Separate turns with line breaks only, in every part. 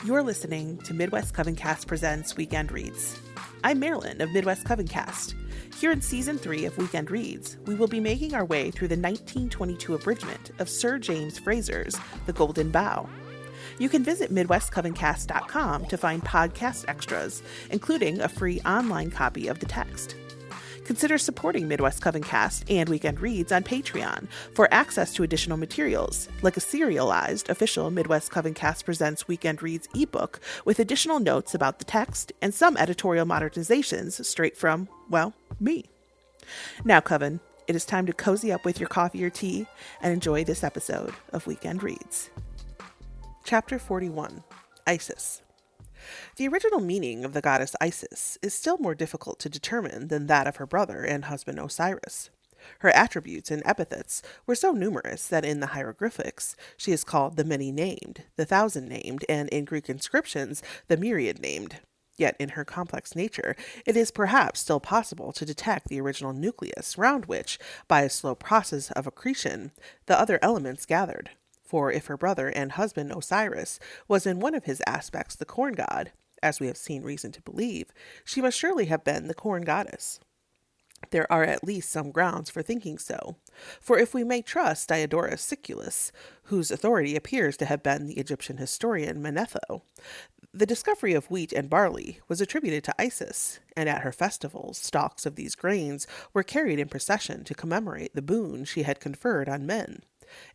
You're listening to Midwest Coven Cast Presents Weekend Reads. I'm Marilyn of Midwest Coven Cast. Here in Season 3 of Weekend Reads, we will be making our way through the 1922 abridgment of Sir James Frazer's The Golden Bough. You can visit MidwestCovenCast.com to find podcast extras, including a free online copy of the text. Consider supporting Midwest Coven Cast and Weekend Reads on Patreon for access to additional materials, like a serialized official Midwest Coven Cast Presents Weekend Reads ebook with additional notes about the text and some editorial modernizations straight from, well, me. Now, Coven, it is time to cozy up with your coffee or tea and enjoy this episode of Weekend Reads. Chapter 41, Isis. The original meaning of the goddess Isis is still more difficult to determine than that of her brother and husband Osiris. Her attributes and epithets were so numerous that in the hieroglyphics she is called the many-named, the thousand-named, and in Greek inscriptions the myriad-named. Yet in her complex nature, it is perhaps still possible to detect the original nucleus round which, by a slow process of accretion, the other elements gathered. For if her brother and husband Osiris was in one of his aspects the corn god, as we have seen reason to believe, she must surely have been the corn goddess. There are at least some grounds for thinking so, for if we may trust Diodorus Siculus, whose authority appears to have been the Egyptian historian Manetho, the discovery of wheat and barley was attributed to Isis, and at her festivals stalks of these grains were carried in procession to commemorate the boon she had conferred on men.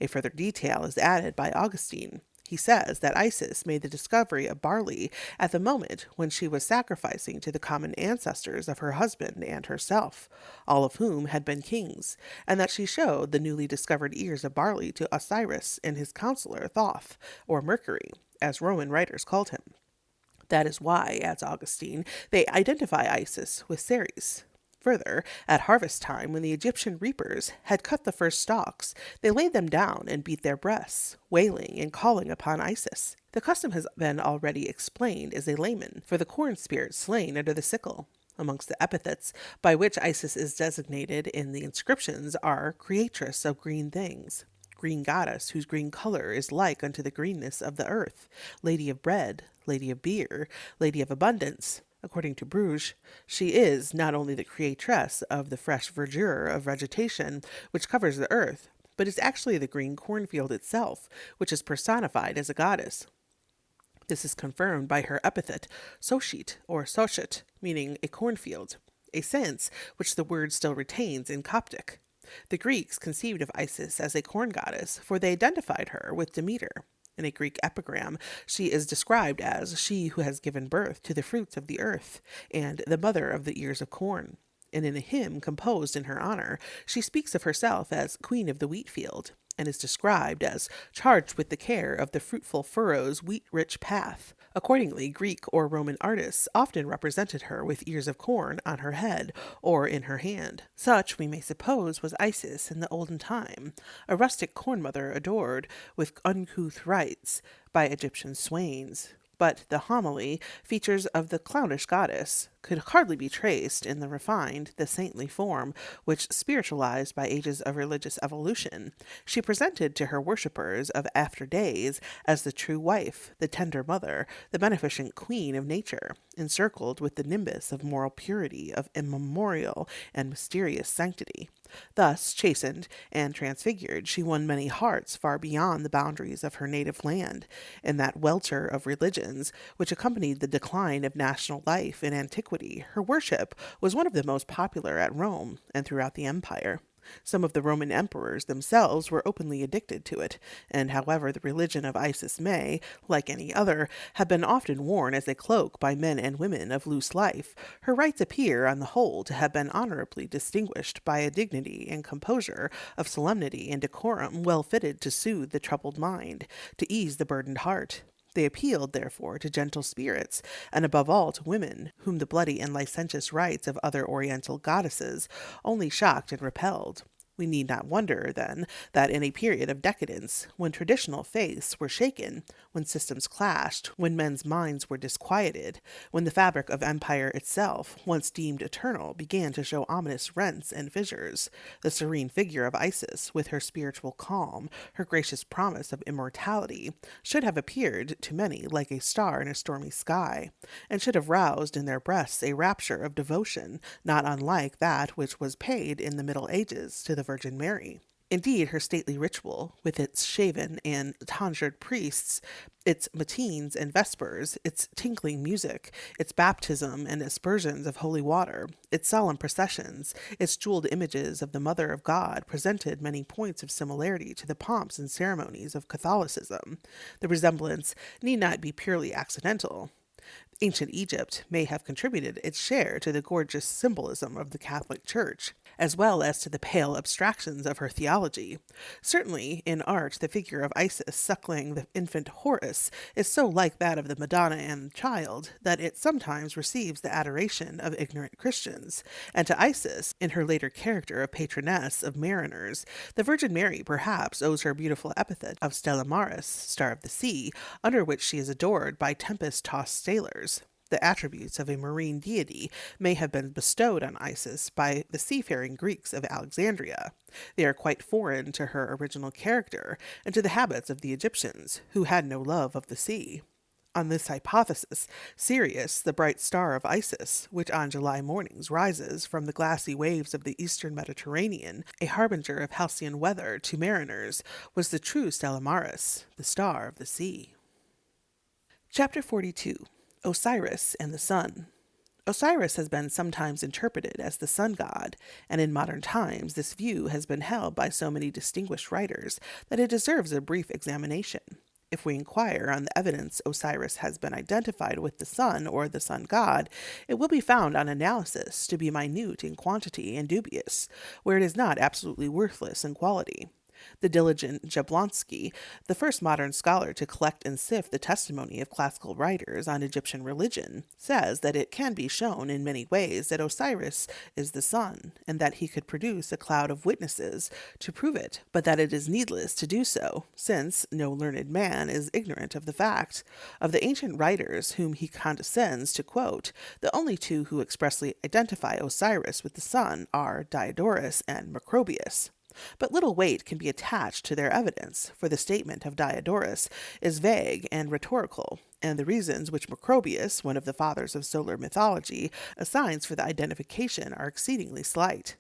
A further detail is added by Augustine. He says that Isis made the discovery of barley at the moment when she was sacrificing to the common ancestors of her husband and herself, all of whom had been kings, and that she showed the newly discovered ears of barley to Osiris and his counselor Thoth, or Mercury, as Roman writers called him. That is why, adds Augustine, they identify Isis with Ceres. Further, at harvest time, when the Egyptian reapers had cut the first stalks, they laid them down and beat their breasts, wailing and calling upon Isis. The custom has been already explained as a layman for the corn spirit slain under the sickle. Amongst the epithets by which Isis is designated in the inscriptions are creatress of green things, green goddess whose green color is like unto the greenness of the earth, lady of bread, lady of beer, lady of abundance. According to Bough, she is not only the creatress of the fresh verdure of vegetation which covers the earth, but is actually the green cornfield itself, which is personified as a goddess. This is confirmed by her epithet, Soshit, or Soshet, meaning a cornfield, a sense which the word still retains in Coptic. The Greeks conceived of Isis as a corn goddess, for they identified her with Demeter. In a Greek epigram, she is described as she who has given birth to the fruits of the earth, and the mother of the ears of corn. And in a hymn composed in her honor, she speaks of herself as queen of the wheat field, and is described as charged with the care of the fruitful furrow's wheat-rich path. Accordingly, Greek or Roman artists often represented her with ears of corn on her head or in her hand. Such, we may suppose, was Isis in the olden time, a rustic corn mother adored with uncouth rites by Egyptian swains. But the homily features of the clownish goddess could hardly be traced in the refined, the saintly form which, spiritualized by ages of religious evolution, she presented to her worshippers of after days as the true wife, the tender mother, the beneficent queen of nature, encircled with the nimbus of moral purity, of immemorial and mysterious sanctity. Thus, chastened and transfigured, she won many hearts far beyond the boundaries of her native land, in that welter of religions which accompanied the decline of national life in antiquity. Her worship was one of the most popular at Rome and throughout the empire. Some of the Roman emperors themselves were openly addicted to it, and however the religion of Isis may, like any other, have been often worn as a cloak by men and women of loose life, her rites appear on the whole to have been honorably distinguished by a dignity and composure of solemnity and decorum well fitted to soothe the troubled mind, to ease the burdened heart. They appealed, therefore, to gentle spirits, and above all to women, whom the bloody and licentious rites of other oriental goddesses only shocked and repelled. We need not wonder, then, that in a period of decadence, when traditional faiths were shaken, when systems clashed, when men's minds were disquieted, when the fabric of empire itself, once deemed eternal, began to show ominous rents and fissures, the serene figure of Isis, with her spiritual calm, her gracious promise of immortality, should have appeared to many like a star in a stormy sky, and should have roused in their breasts a rapture of devotion not unlike that which was paid in the Middle Ages to the Virgin Mary. Indeed, her stately ritual, with its shaven and tonsured priests, its matins and vespers, its tinkling music, its baptism and aspersions of holy water, its solemn processions, its jeweled images of the Mother of God, presented many points of similarity to the pomps and ceremonies of Catholicism. The resemblance need not be purely accidental. Ancient Egypt may have contributed its share to the gorgeous symbolism of the Catholic Church, as well as to the pale abstractions of her theology. Certainly, in art, the figure of Isis suckling the infant Horus is so like that of the Madonna and Child that it sometimes receives the adoration of ignorant Christians, and to Isis, in her later character of patroness of mariners, the Virgin Mary perhaps owes her beautiful epithet of Stella Maris, Star of the Sea, under which she is adored by tempest-tossed sailors. The attributes of a marine deity may have been bestowed on Isis by the seafaring Greeks of Alexandria. They are quite foreign to her original character and to the habits of the Egyptians, who had no love of the sea. On this hypothesis, Sirius, the bright star of Isis, which on July mornings rises from the glassy waves of the eastern Mediterranean, a harbinger of halcyon weather to mariners, was the true Stella Maris, the star of the sea. Chapter 42. Osiris and the Sun. Osiris has been sometimes interpreted as the sun god, and in modern times this view has been held by so many distinguished writers that it deserves a brief examination. If we inquire on the evidence Osiris has been identified with the sun or the sun god, it will be found on analysis to be minute in quantity and dubious, where it is not absolutely worthless in quality. The diligent Jablonski, the first modern scholar to collect and sift the testimony of classical writers on Egyptian religion, says that it can be shown in many ways that Osiris is the sun, and that he could produce a cloud of witnesses to prove it, but that it is needless to do so, since no learned man is ignorant of the fact. Of the ancient writers whom he condescends to quote, the only two who expressly identify Osiris with the sun are Diodorus and Macrobius. But little weight can be attached to their evidence, for the statement of Diodorus is vague and rhetorical, and the reasons which Macrobius, one of the fathers of solar mythology, assigns for the identification are exceedingly slight.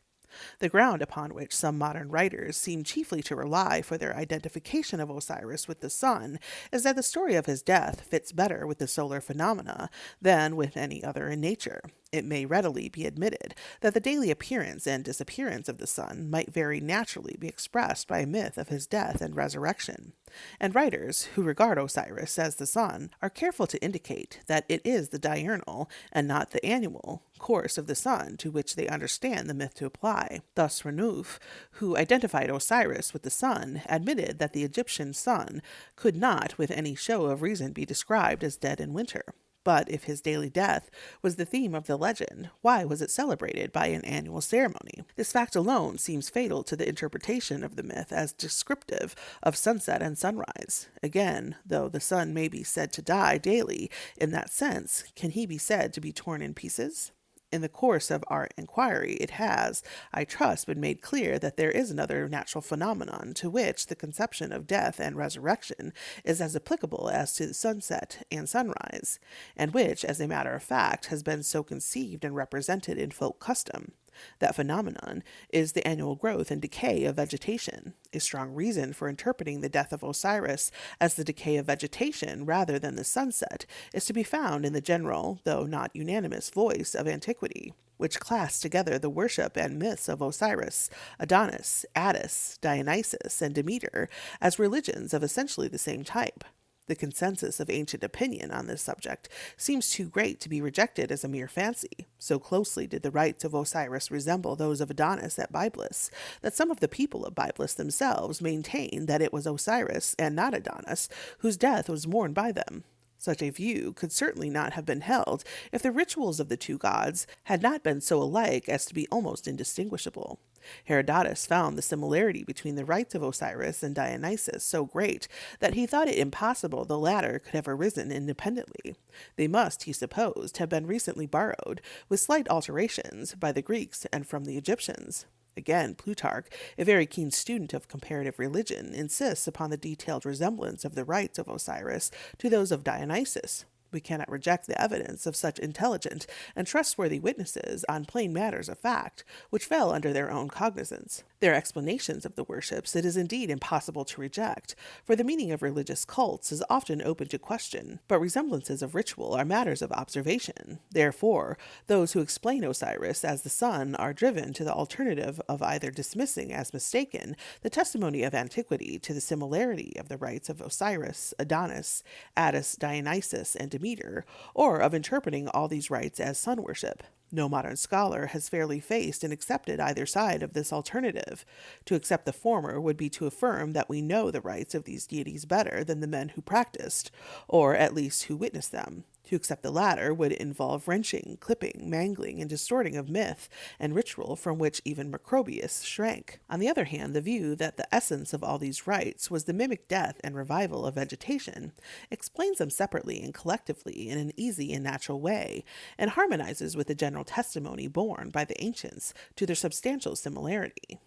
The ground upon which some modern writers seem chiefly to rely for their identification of Osiris with the sun is that the story of his death fits better with the solar phenomena than with any other in nature. It may readily be admitted that the daily appearance and disappearance of the sun might very naturally be expressed by a myth of his death and resurrection, and writers who regard Osiris as the sun are careful to indicate that it is the diurnal, and not the annual, course of the sun to which they understand the myth to apply. Thus Renouf, who identified Osiris with the sun, admitted that the Egyptian sun could not with any show of reason be described as dead in winter. But if his daily death was the theme of the legend, why was it celebrated by an annual ceremony? This fact alone seems fatal to the interpretation of the myth as descriptive of sunset and sunrise. Again, though the sun may be said to die daily in that sense, can he be said to be torn in pieces? In the course of our inquiry, it has, I trust, been made clear that there is another natural phenomenon to which the conception of death and resurrection is as applicable as to sunset and sunrise, and which, as a matter of fact, has been so conceived and represented in folk custom. That phenomenon is the annual growth and decay of vegetation. A strong reason for interpreting the death of Osiris as the decay of vegetation rather than the sunset is to be found in the general, though not unanimous, voice of antiquity, which classed together the worship and myths of Osiris, Adonis, Attis, Dionysus, and Demeter as religions of essentially the same type. The consensus of ancient opinion on this subject seems too great to be rejected as a mere fancy. So closely did the rites of Osiris resemble those of Adonis at Byblus, that some of the people of Byblus themselves maintained that it was Osiris, and not Adonis, whose death was mourned by them. Such a view could certainly not have been held if the rituals of the two gods had not been so alike as to be almost indistinguishable. Herodotus found the similarity between the rites of Osiris and Dionysus so great that he thought it impossible the latter could have arisen independently. They must, he supposed, have been recently borrowed, with slight alterations, by the Greeks and from the Egyptians. Again, Plutarch, a very keen student of comparative religion, insists upon the detailed resemblance of the rites of Osiris to those of Dionysus. We cannot reject the evidence of such intelligent and trustworthy witnesses on plain matters of fact, which fell under their own cognizance. Their explanations of the worships it is indeed impossible to reject, for the meaning of religious cults is often open to question, but resemblances of ritual are matters of observation. Therefore, those who explain Osiris as the sun are driven to the alternative of either dismissing as mistaken the testimony of antiquity to the similarity of the rites of Osiris, Adonis, Attis, Dionysus, and Demeter, or of interpreting all these rites as sun worship. No modern scholar has fairly faced and accepted either side of this alternative. To accept the former would be to affirm that we know the rites of these deities better than the men who practiced, or at least who witnessed them. To accept the latter would involve wrenching, clipping, mangling, and distorting of myth and ritual from which even Macrobius shrank. On the other hand, the view that the essence of all these rites was the mimic death and revival of vegetation explains them separately and collectively in an easy and natural way, and harmonizes with the general testimony borne by the ancients to their substantial similarity.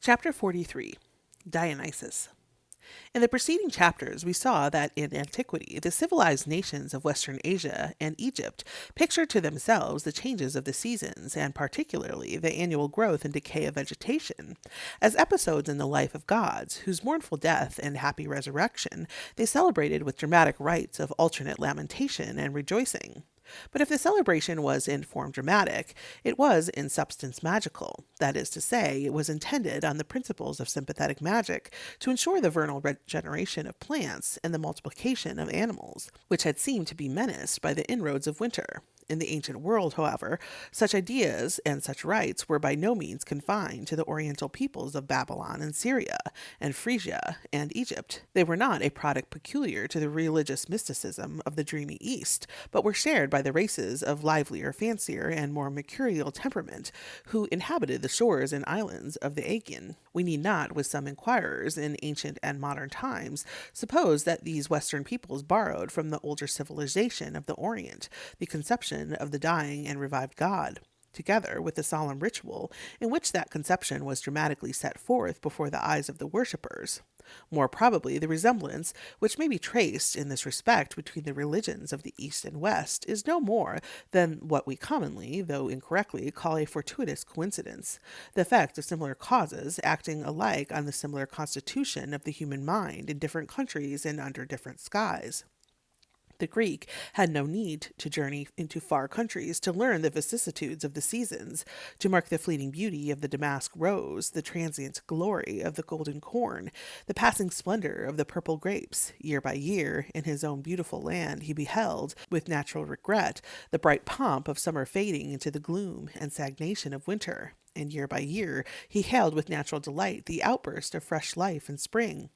Chapter 43. Dionysus. In the preceding chapters, we saw that in antiquity, the civilized nations of Western Asia and Egypt pictured to themselves the changes of the seasons, and particularly the annual growth and decay of vegetation, as episodes in the life of gods, whose mournful death and happy resurrection they celebrated with dramatic rites of alternate lamentation and rejoicing. But if the celebration was in form dramatic, it was in substance magical. That is to say, it was intended on the principles of sympathetic magic to ensure the vernal regeneration of plants and the multiplication of animals, which had seemed to be menaced by the inroads of winter. In the ancient world, however, such ideas and such rites were by no means confined to the oriental peoples of Babylon and Syria, and Phrygia and Egypt. They were not a product peculiar to the religious mysticism of the dreamy East, but were shared by the races of livelier, fancier, and more mercurial temperament who inhabited the shores and islands of the Aegean. We need not, with some inquirers in ancient and modern times, suppose that these Western peoples borrowed from the older civilization of the Orient the conception of the dying and revived God, together with the solemn ritual in which that conception was dramatically set forth before the eyes of the worshippers. More probably, the resemblance which may be traced in this respect between the religions of the East and West is no more than what we commonly, though incorrectly, call a fortuitous coincidence, the effect of similar causes acting alike on the similar constitution of the human mind in different countries and under different skies. The Greek had no need to journey into far countries to learn the vicissitudes of the seasons, to mark the fleeting beauty of the damask rose, the transient glory of the golden corn, the passing splendor of the purple grapes. Year by year, in his own beautiful land, he beheld, with natural regret, the bright pomp of summer fading into the gloom and stagnation of winter. And year by year, he hailed with natural delight the outburst of fresh life in spring.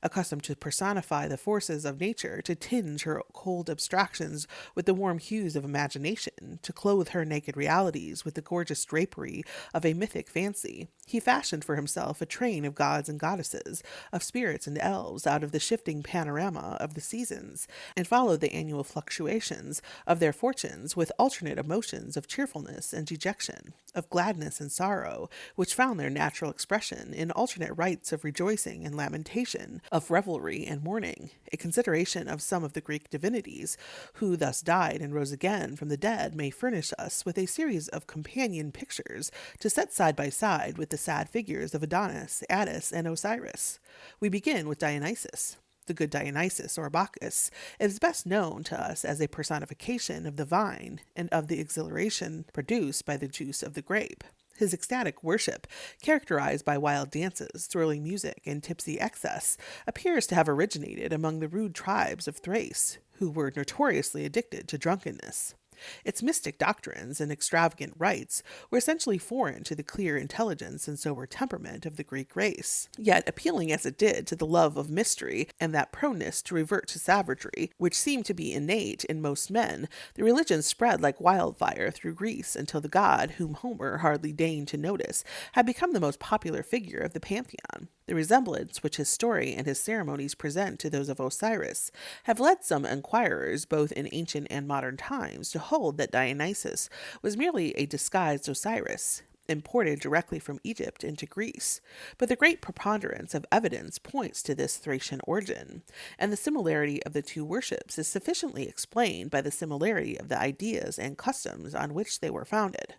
Accustomed to personify the forces of nature, to tinge her cold abstractions with the warm hues of imagination, to clothe her naked realities with the gorgeous drapery of a mythic fancy, he fashioned for himself a train of gods and goddesses, of spirits and elves, out of the shifting panorama of the seasons, and followed the annual fluctuations of their fortunes with alternate emotions of cheerfulness and dejection, of gladness and sorrow, which found their natural expression in alternate rites of rejoicing and lamentation, of revelry and mourning. A consideration of some of the Greek divinities, who thus died and rose again from the dead, may furnish us with a series of companion pictures to set side by side with the sad figures of Adonis, Attis, and Osiris. We begin with Dionysus. The good Dionysus, or Bacchus, is best known to us as a personification of the vine and of the exhilaration produced by the juice of the grape. His ecstatic worship, characterized by wild dances, thrilling music, and tipsy excess, appears to have originated among the rude tribes of Thrace, who were notoriously addicted to drunkenness. Its mystic doctrines and extravagant rites were essentially foreign to the clear intelligence and sober temperament of the Greek race. Yet, appealing as it did to the love of mystery and that proneness to revert to savagery, which seemed to be innate in most men, the religion spread like wildfire through Greece until the god, whom Homer hardly deigned to notice, had become the most popular figure of the pantheon. The resemblance which his story and his ceremonies present to those of Osiris have led some inquirers, both in ancient and modern times, to hold that Dionysus was merely a disguised Osiris, imported directly from Egypt into Greece, but the great preponderance of evidence points to this Thracian origin, and the similarity of the two worships is sufficiently explained by the similarity of the ideas and customs on which they were founded.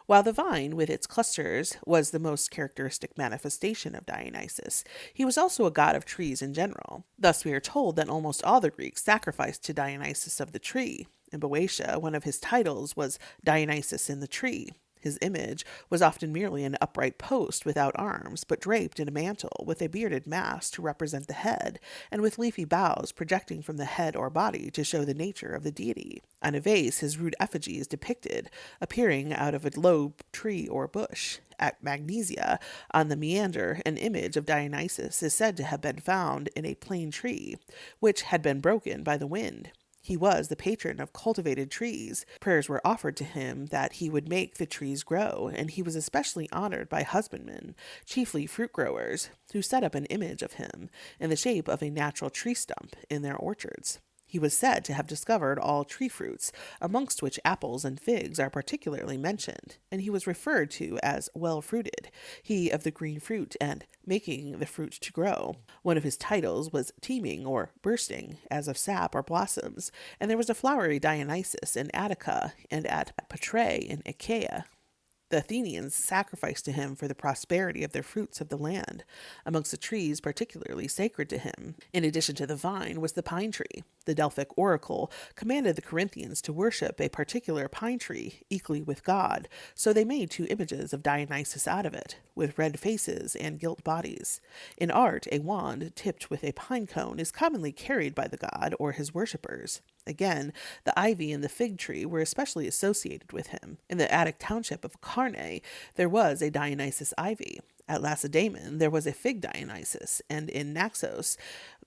While the vine, with its clusters, was the most characteristic manifestation of Dionysus, he was also a god of trees in general. Thus we are told that almost all the Greeks sacrificed to Dionysus of the tree. In Boeotia, one of his titles was Dionysus in the tree. His image was often merely an upright post without arms, but draped in a mantle, with a bearded mask to represent the head, and with leafy boughs projecting from the head or body to show the nature of the deity. On a vase, his rude effigy is depicted, appearing out of a low tree or bush. At Magnesia, on the Meander, an image of Dionysus is said to have been found in a plane tree, which had been broken by the wind. He was the patron of cultivated trees. Prayers were offered to him that he would make the trees grow, and he was especially honored by husbandmen, chiefly fruit growers, who set up an image of him in the shape of a natural tree stump in their orchards. He was said to have discovered all tree fruits, amongst which apples and figs are particularly mentioned, and he was referred to as well-fruited, he of the green fruit and making the fruit to grow. One of his titles was teeming or bursting, as of sap or blossoms, and there was a flowery Dionysus in Attica and at Patrae in Achaia. The Athenians sacrificed to him for the prosperity of their fruits of the land, amongst the trees particularly sacred to him. In addition to the vine was the pine tree. The Delphic oracle commanded the Corinthians to worship a particular pine tree, equally with God, so they made 2 images of Dionysus out of it, with red faces and gilt bodies. In art, a wand tipped with a pine cone is commonly carried by the god or his worshippers. Again, the ivy and the fig tree were especially associated with him. In the Attic township of Carne, there was a Dionysus ivy. At Lacedaemon, there was a fig Dionysus, and in Naxos,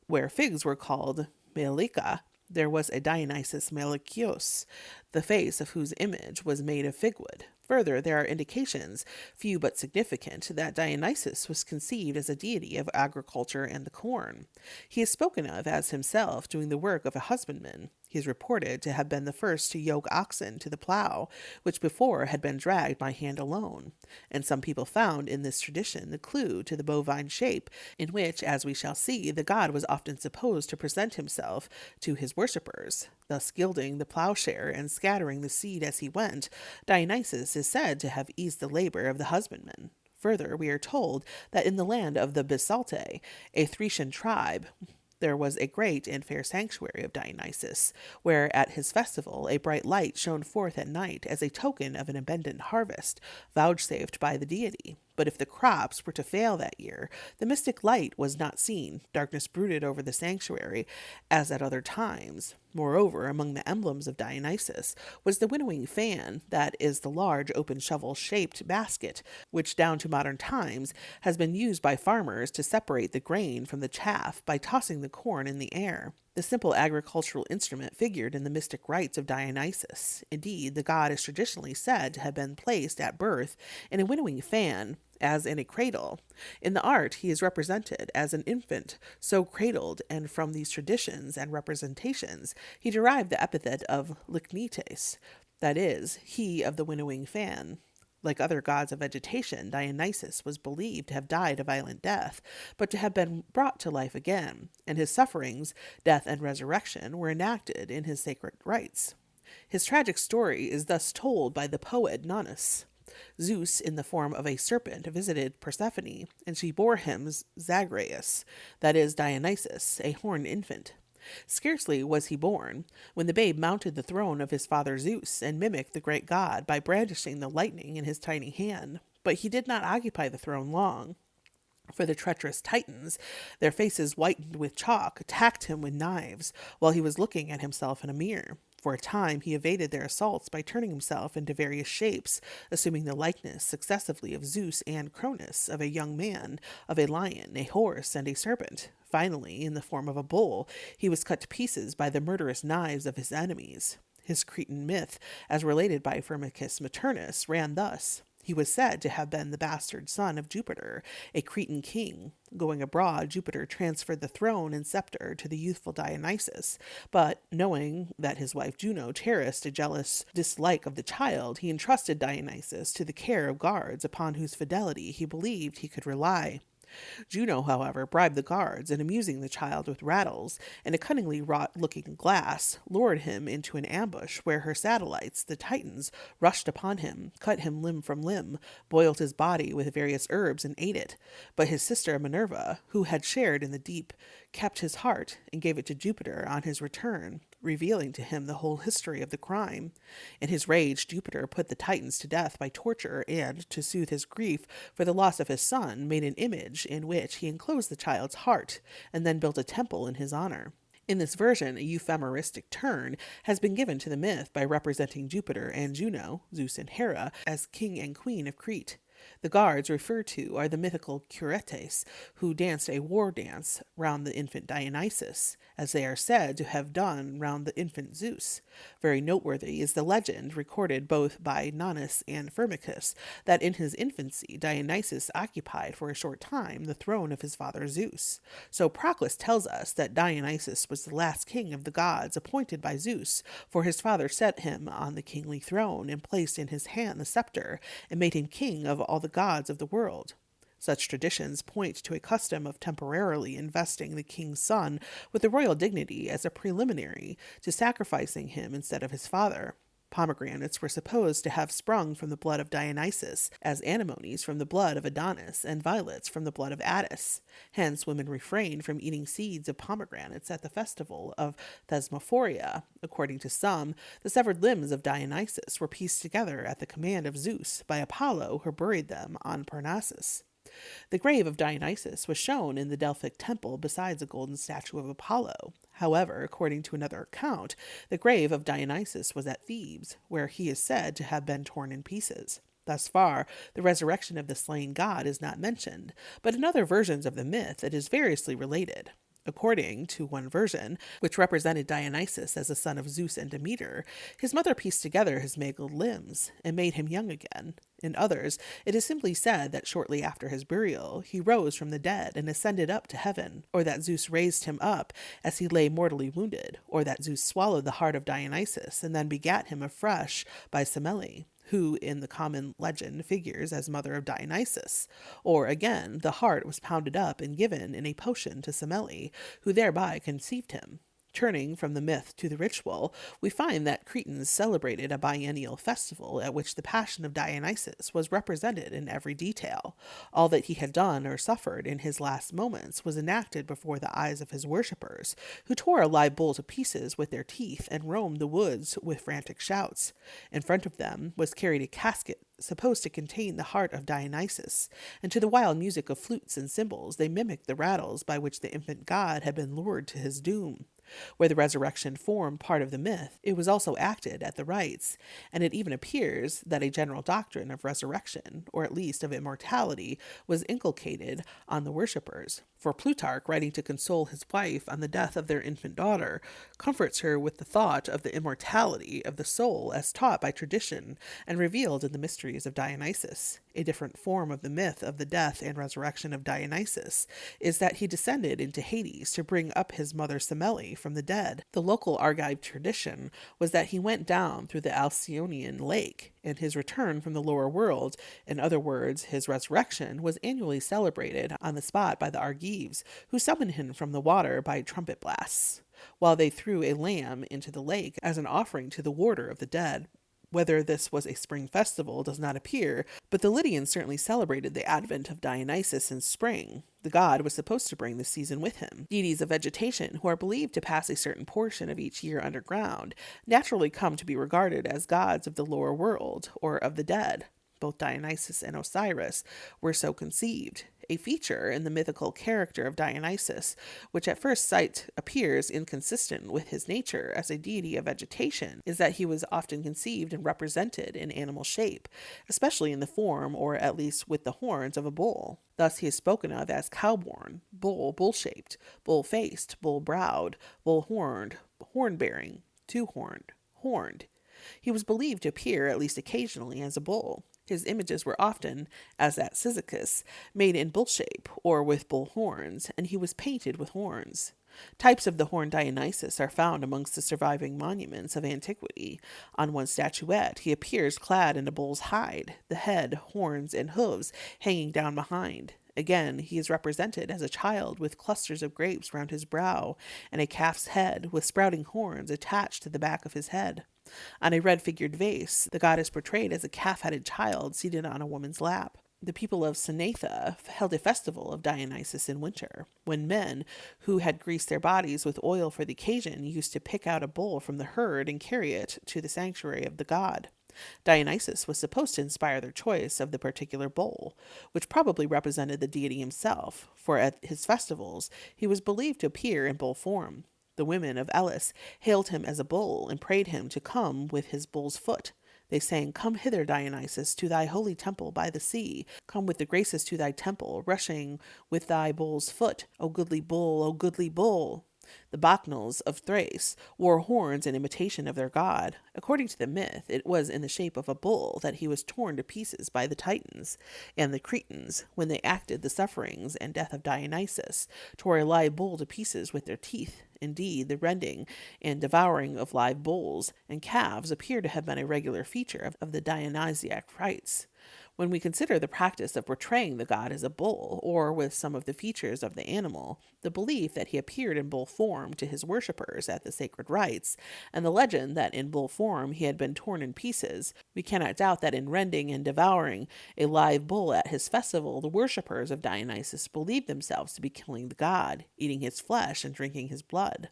where figs were called Melica, there was a Dionysus Melikios, the face of whose image was made of fig wood. Further, there are indications, few but significant, that Dionysus was conceived as a deity of agriculture and the corn. He is spoken of as himself doing the work of a husbandman. He is reported to have been the first to yoke oxen to the plow, which before had been dragged by hand alone, and some people found in this tradition the clue to the bovine shape, in which, as we shall see, the god was often supposed to present himself to his worshippers, thus gilding the plowshare and scattering the seed as he went. Dionysus is said to have eased the labor of the husbandman. Further, we are told that in the land of the Bisaltae, a Thracian tribe, there was a great and fair sanctuary of Dionysus, where at his festival a bright light shone forth at night as a token of an abundant harvest, vouchsafed by the deity. But if the crops were to fail that year, the mystic light was not seen. Darkness brooded over the sanctuary, as at other times. Moreover, among the emblems of Dionysus was the winnowing fan, that is the large open shovel-shaped basket, which down to modern times has been used by farmers to separate the grain from the chaff by tossing the corn in the air. The simple agricultural instrument figured in the mystic rites of Dionysus. Indeed, the god is traditionally said to have been placed at birth in a winnowing fan, as in a cradle. In the art, he is represented as an infant, so cradled, and from these traditions and representations, he derived the epithet of Lycnetes, that is, he of the winnowing fan. Like other gods of vegetation, Dionysus was believed to have died a violent death, but to have been brought to life again, and his sufferings, death, and resurrection were enacted in his sacred rites. His tragic story is thus told by the poet Nonnus. Zeus, in the form of a serpent, visited Persephone, and she bore him Zagreus, that is, Dionysus, a horned infant. Scarcely was he born, when the babe mounted the throne of his father Zeus, and mimicked the great god by brandishing the lightning in his tiny hand. But he did not occupy the throne long, for the treacherous Titans, their faces whitened with chalk, attacked him with knives, while he was looking at himself in a mirror. For a time he evaded their assaults by turning himself into various shapes, assuming the likeness successively of Zeus and Cronus, of a young man, of a lion, a horse, and a serpent. Finally, in the form of a bull, he was cut to pieces by the murderous knives of his enemies. His Cretan myth, as related by Firmicus Maternus, ran thus. He was said to have been the bastard son of Jupiter, a Cretan king. Going abroad, Jupiter transferred the throne and scepter to the youthful Dionysus, but, knowing that his wife Juno cherished a jealous dislike of the child, he entrusted Dionysus to the care of guards upon whose fidelity he believed he could rely. Juno, however, bribed the guards, and amusing the child with rattles and a cunningly wrought looking glass, lured him into an ambush where her satellites, the Titans, rushed upon him, cut him limb from limb, boiled his body with various herbs, and ate it. But his sister Minerva, who had shared in the deep, kept his heart and gave it to Jupiter on his return, revealing to him the whole history of the crime. In his rage, Jupiter put the Titans to death by torture, and, to soothe his grief for the loss of his son, made an image in which he enclosed the child's heart, and then built a temple in his honor. In this version, a euphemistic turn has been given to the myth by representing Jupiter and Juno, Zeus and Hera, as king and queen of Crete. The guards referred to are the mythical Curetes, who danced a war dance round the infant Dionysus, as they are said to have done round the infant Zeus. Very noteworthy is the legend, recorded both by Nonnus and Firmicus, that in his infancy Dionysus occupied for a short time the throne of his father Zeus. So Proclus tells us that Dionysus was the last king of the gods appointed by Zeus, for his father set him on the kingly throne and placed in his hand the scepter, and made him king of all the gods of the world. Such traditions point to a custom of temporarily investing the king's son with the royal dignity as a preliminary to sacrificing him instead of his father. Pomegranates were supposed to have sprung from the blood of Dionysus, as anemones from the blood of Adonis, and violets from the blood of Attis. Hence, women refrained from eating seeds of pomegranates at the festival of Thesmophoria. According to some, the severed limbs of Dionysus were pieced together at the command of Zeus by Apollo, who buried them on Parnassus. The grave of Dionysus was shown in the Delphic temple besides a golden statue of Apollo. However, according to another account, the grave of Dionysus was at Thebes, where he is said to have been torn in pieces. Thus far, the resurrection of the slain god is not mentioned, but in other versions of the myth it is variously related. According to one version, which represented Dionysus as a son of Zeus and Demeter, his mother pieced together his mangled limbs and made him young again. In others, it is simply said that shortly after his burial, he rose from the dead and ascended up to heaven, or that Zeus raised him up as he lay mortally wounded, or that Zeus swallowed the heart of Dionysus and then begat him afresh by Semele, who in the common legend figures as mother of Dionysus. Or again, the heart was pounded up and given in a potion to Semele, who thereby conceived him. Turning from the myth to the ritual, we find that Cretans celebrated a biennial festival at which the passion of Dionysus was represented in every detail. All that he had done or suffered in his last moments was enacted before the eyes of his worshippers, who tore a live bull to pieces with their teeth and roamed the woods with frantic shouts. In front of them was carried a casket supposed to contain the heart of Dionysus, and to the wild music of flutes and cymbals they mimicked the rattles by which the infant god had been lured to his doom. Where the resurrection formed part of the myth, it was also acted at the rites, and it even appears that a general doctrine of resurrection, or at least of immortality, was inculcated on the worshippers. For Plutarch, writing to console his wife on the death of their infant daughter, comforts her with the thought of the immortality of the soul as taught by tradition and revealed in the mysteries of Dionysus. A different form of the myth of the death and resurrection of Dionysus is that he descended into Hades to bring up his mother Semele from the dead. The local Argive tradition was that he went down through the Alcyonian lake, and his return from the lower world, in other words, his resurrection, was annually celebrated on the spot by the Argives, who summoned him from the water by trumpet blasts, while they threw a lamb into the lake as an offering to the warder of the dead. Whether this was a spring festival does not appear, but the Lydians certainly celebrated the advent of Dionysus in spring. The god was supposed to bring the season with him. Deities of vegetation, who are believed to pass a certain portion of each year underground, naturally come to be regarded as gods of the lower world, or of the dead. Both Dionysus and Osiris were so conceived. A feature in the mythical character of Dionysus, which at first sight appears inconsistent with his nature as a deity of vegetation, is that he was often conceived and represented in animal shape, especially in the form, or at least with the horns, of a bull. Thus he is spoken of as cow-born, bull, bull-shaped, bull-faced, bull-browed, bull-horned, horn-bearing, two-horned, horned. He was believed to appear, at least occasionally, as a bull. His images were often, as at Cyzicus, made in bull shape, or with bull horns, and he was painted with horns. Types of the horned Dionysus are found amongst the surviving monuments of antiquity. On one statuette, he appears clad in a bull's hide, the head, horns, and hooves hanging down behind. Again, he is represented as a child with clusters of grapes round his brow, and a calf's head with sprouting horns attached to the back of his head. On a red-figured vase, the god is portrayed as a calf-headed child seated on a woman's lap. The people of Cynaetha held a festival of Dionysus in winter, when men who had greased their bodies with oil for the occasion used to pick out a bull from the herd and carry it to the sanctuary of the god. Dionysus was supposed to inspire their choice of the particular bull, which probably represented the deity himself, for at his festivals he was believed to appear in bull form. The women of Elis hailed him as a bull and prayed him to come with his bull's foot. They sang, "Come hither, Dionysus, to thy holy temple by the sea. Come with the graces to thy temple, rushing with thy bull's foot. O goodly bull, O goodly bull." The Bacchanals of Thrace wore horns in imitation of their god. According to the myth, it was in the shape of a bull that he was torn to pieces by the Titans, and the Cretans, when they acted the sufferings and death of Dionysus, tore a live bull to pieces with their teeth. Indeed, the rending and devouring of live bulls and calves appear to have been a regular feature of the Dionysiac rites. When we consider the practice of portraying the god as a bull, or with some of the features of the animal, the belief that he appeared in bull form to his worshippers at the sacred rites, and the legend that in bull form he had been torn in pieces, we cannot doubt that in rending and devouring a live bull at his festival, the worshippers of Dionysus believed themselves to be killing the god, eating his flesh and drinking his blood.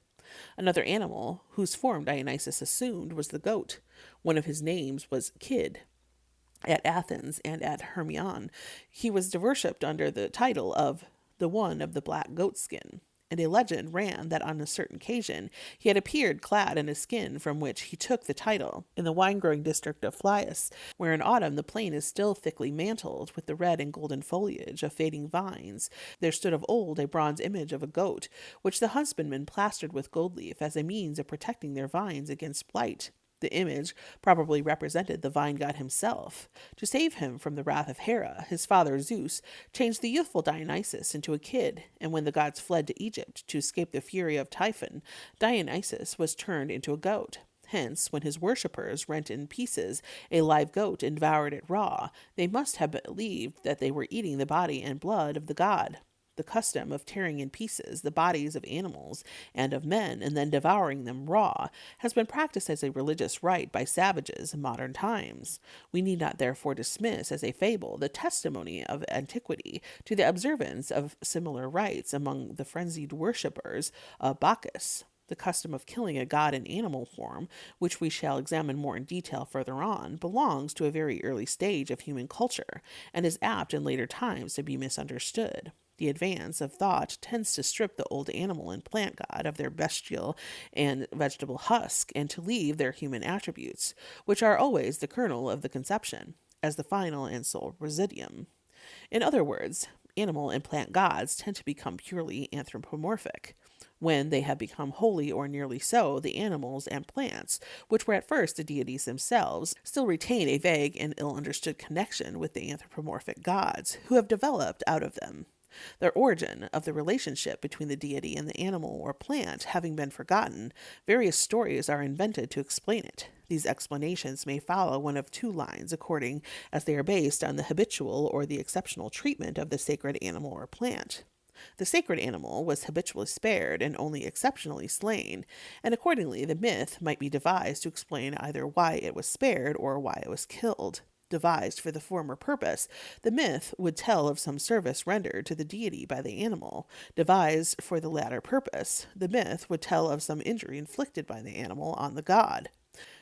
Another animal, whose form Dionysus assumed, was the goat. One of his names was Kid. At Athens and at Hermion, he was worshipped under the title of the one of the black goat skin, and a legend ran that on a certain occasion he had appeared clad in a skin from which he took the title. In the wine-growing district of Phlius, where in autumn the plain is still thickly mantled with the red and golden foliage of fading vines, there stood of old a bronze image of a goat, which the husbandmen plastered with gold leaf as a means of protecting their vines against blight. The image probably represented the vine god himself. To save him from the wrath of Hera, his father Zeus changed the youthful Dionysus into a kid, and when the gods fled to Egypt to escape the fury of Typhon, Dionysus was turned into a goat. Hence, when his worshippers rent in pieces a live goat and devoured it raw, they must have believed that they were eating the body and blood of the god. The custom of tearing in pieces the bodies of animals and of men and then devouring them raw has been practiced as a religious rite by savages in modern times. We need not therefore dismiss as a fable the testimony of antiquity to the observance of similar rites among the frenzied worshippers of Bacchus. The custom of killing a god in animal form, which we shall examine more in detail further on, belongs to a very early stage of human culture, and is apt in later times to be misunderstood. The advance of thought tends to strip the old animal and plant god of their bestial and vegetable husk, and to leave their human attributes, which are always the kernel of the conception, as the final and sole residuum. In other words, animal and plant gods tend to become purely anthropomorphic. When they have become wholly or nearly so, the animals and plants, which were at first the deities themselves, still retain a vague and ill-understood connection with the anthropomorphic gods, who have developed out of them. The origin of the relationship between the deity and the animal or plant having been forgotten, various stories are invented to explain it. These explanations may follow one of two lines, according as they are based on the habitual or the exceptional treatment of the sacred animal or plant. The sacred animal was habitually spared and only exceptionally slain, and accordingly the myth might be devised to explain either why it was spared or why it was killed. Devised for the former purpose, the myth would tell of some service rendered to the deity by the animal. Devised for the latter purpose, the myth would tell of some injury inflicted by the animal on the god.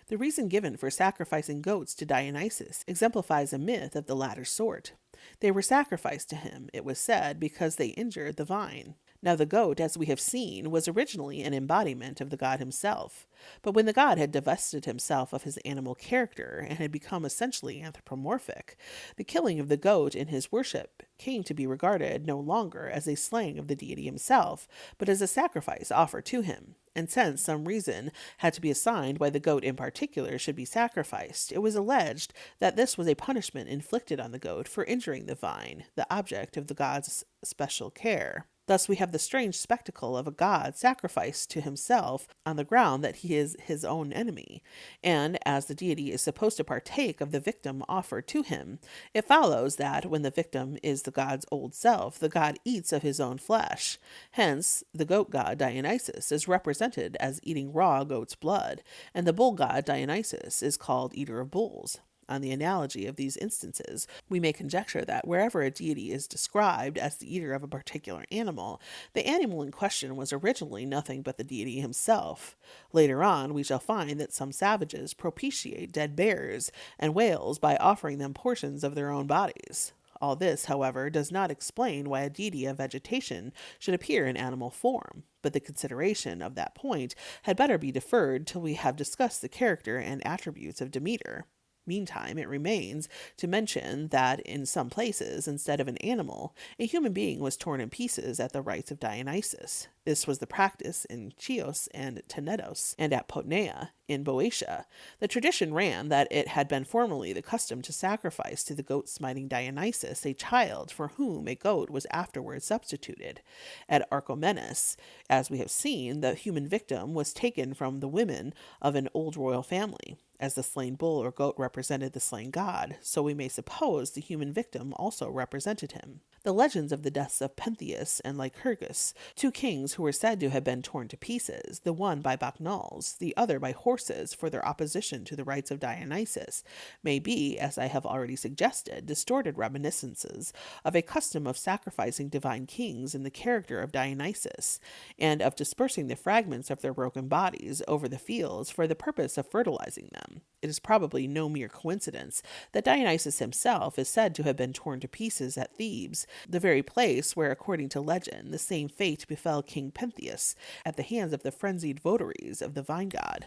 The reason given for sacrificing goats to Dionysus exemplifies a myth of the latter sort. They were sacrificed to him, it was said, because they injured the vine. Now the goat, as we have seen, was originally an embodiment of the god himself, but when the god had divested himself of his animal character and had become essentially anthropomorphic, the killing of the goat in his worship came to be regarded no longer as a slaying of the deity himself, but as a sacrifice offered to him. And since some reason had to be assigned why the goat in particular should be sacrificed, it was alleged that this was a punishment inflicted on the goat for injuring the vine, the object of the god's special care. Thus we have the strange spectacle of a god sacrificed to himself on the ground that he is his own enemy, and as the deity is supposed to partake of the victim offered to him, it follows that when the victim is the god's old self, the god eats of his own flesh. Hence, the goat god Dionysus is represented as eating raw goat's blood, and the bull god Dionysus is called eater of bulls. On the analogy of these instances, we may conjecture that wherever a deity is described as the eater of a particular animal, the animal in question was originally nothing but the deity himself. Later on, we shall find that some savages propitiate dead bears and whales by offering them portions of their own bodies. All this, however, does not explain why a deity of vegetation should appear in animal form, but the consideration of that point had better be deferred till we have discussed the character and attributes of Demeter. Meantime, it remains to mention that in some places, instead of an animal, a human being was torn in pieces at the rites of Dionysus. This was the practice in Chios and Tenedos, and at Potnea, in Boeotia. The tradition ran that it had been formerly the custom to sacrifice to the goat-smiting Dionysus a child for whom a goat was afterwards substituted. At Archomenus, as we have seen, the human victim was taken from the women of an old royal family. As the slain bull or goat represented the slain god, so we may suppose the human victim also represented him. The legends of the deaths of Pentheus and Lycurgus, two kings who were said to have been torn to pieces, the one by bacchanals, the other by horses for their opposition to the rites of Dionysus, may be, as I have already suggested, distorted reminiscences of a custom of sacrificing divine kings in the character of Dionysus, and of dispersing the fragments of their broken bodies over the fields for the purpose of fertilizing them. It is probably no mere coincidence that Dionysus himself is said to have been torn to pieces at Thebes, the very place where, according to legend, the same fate befell King Pentheus at the hands of the frenzied votaries of the vine god.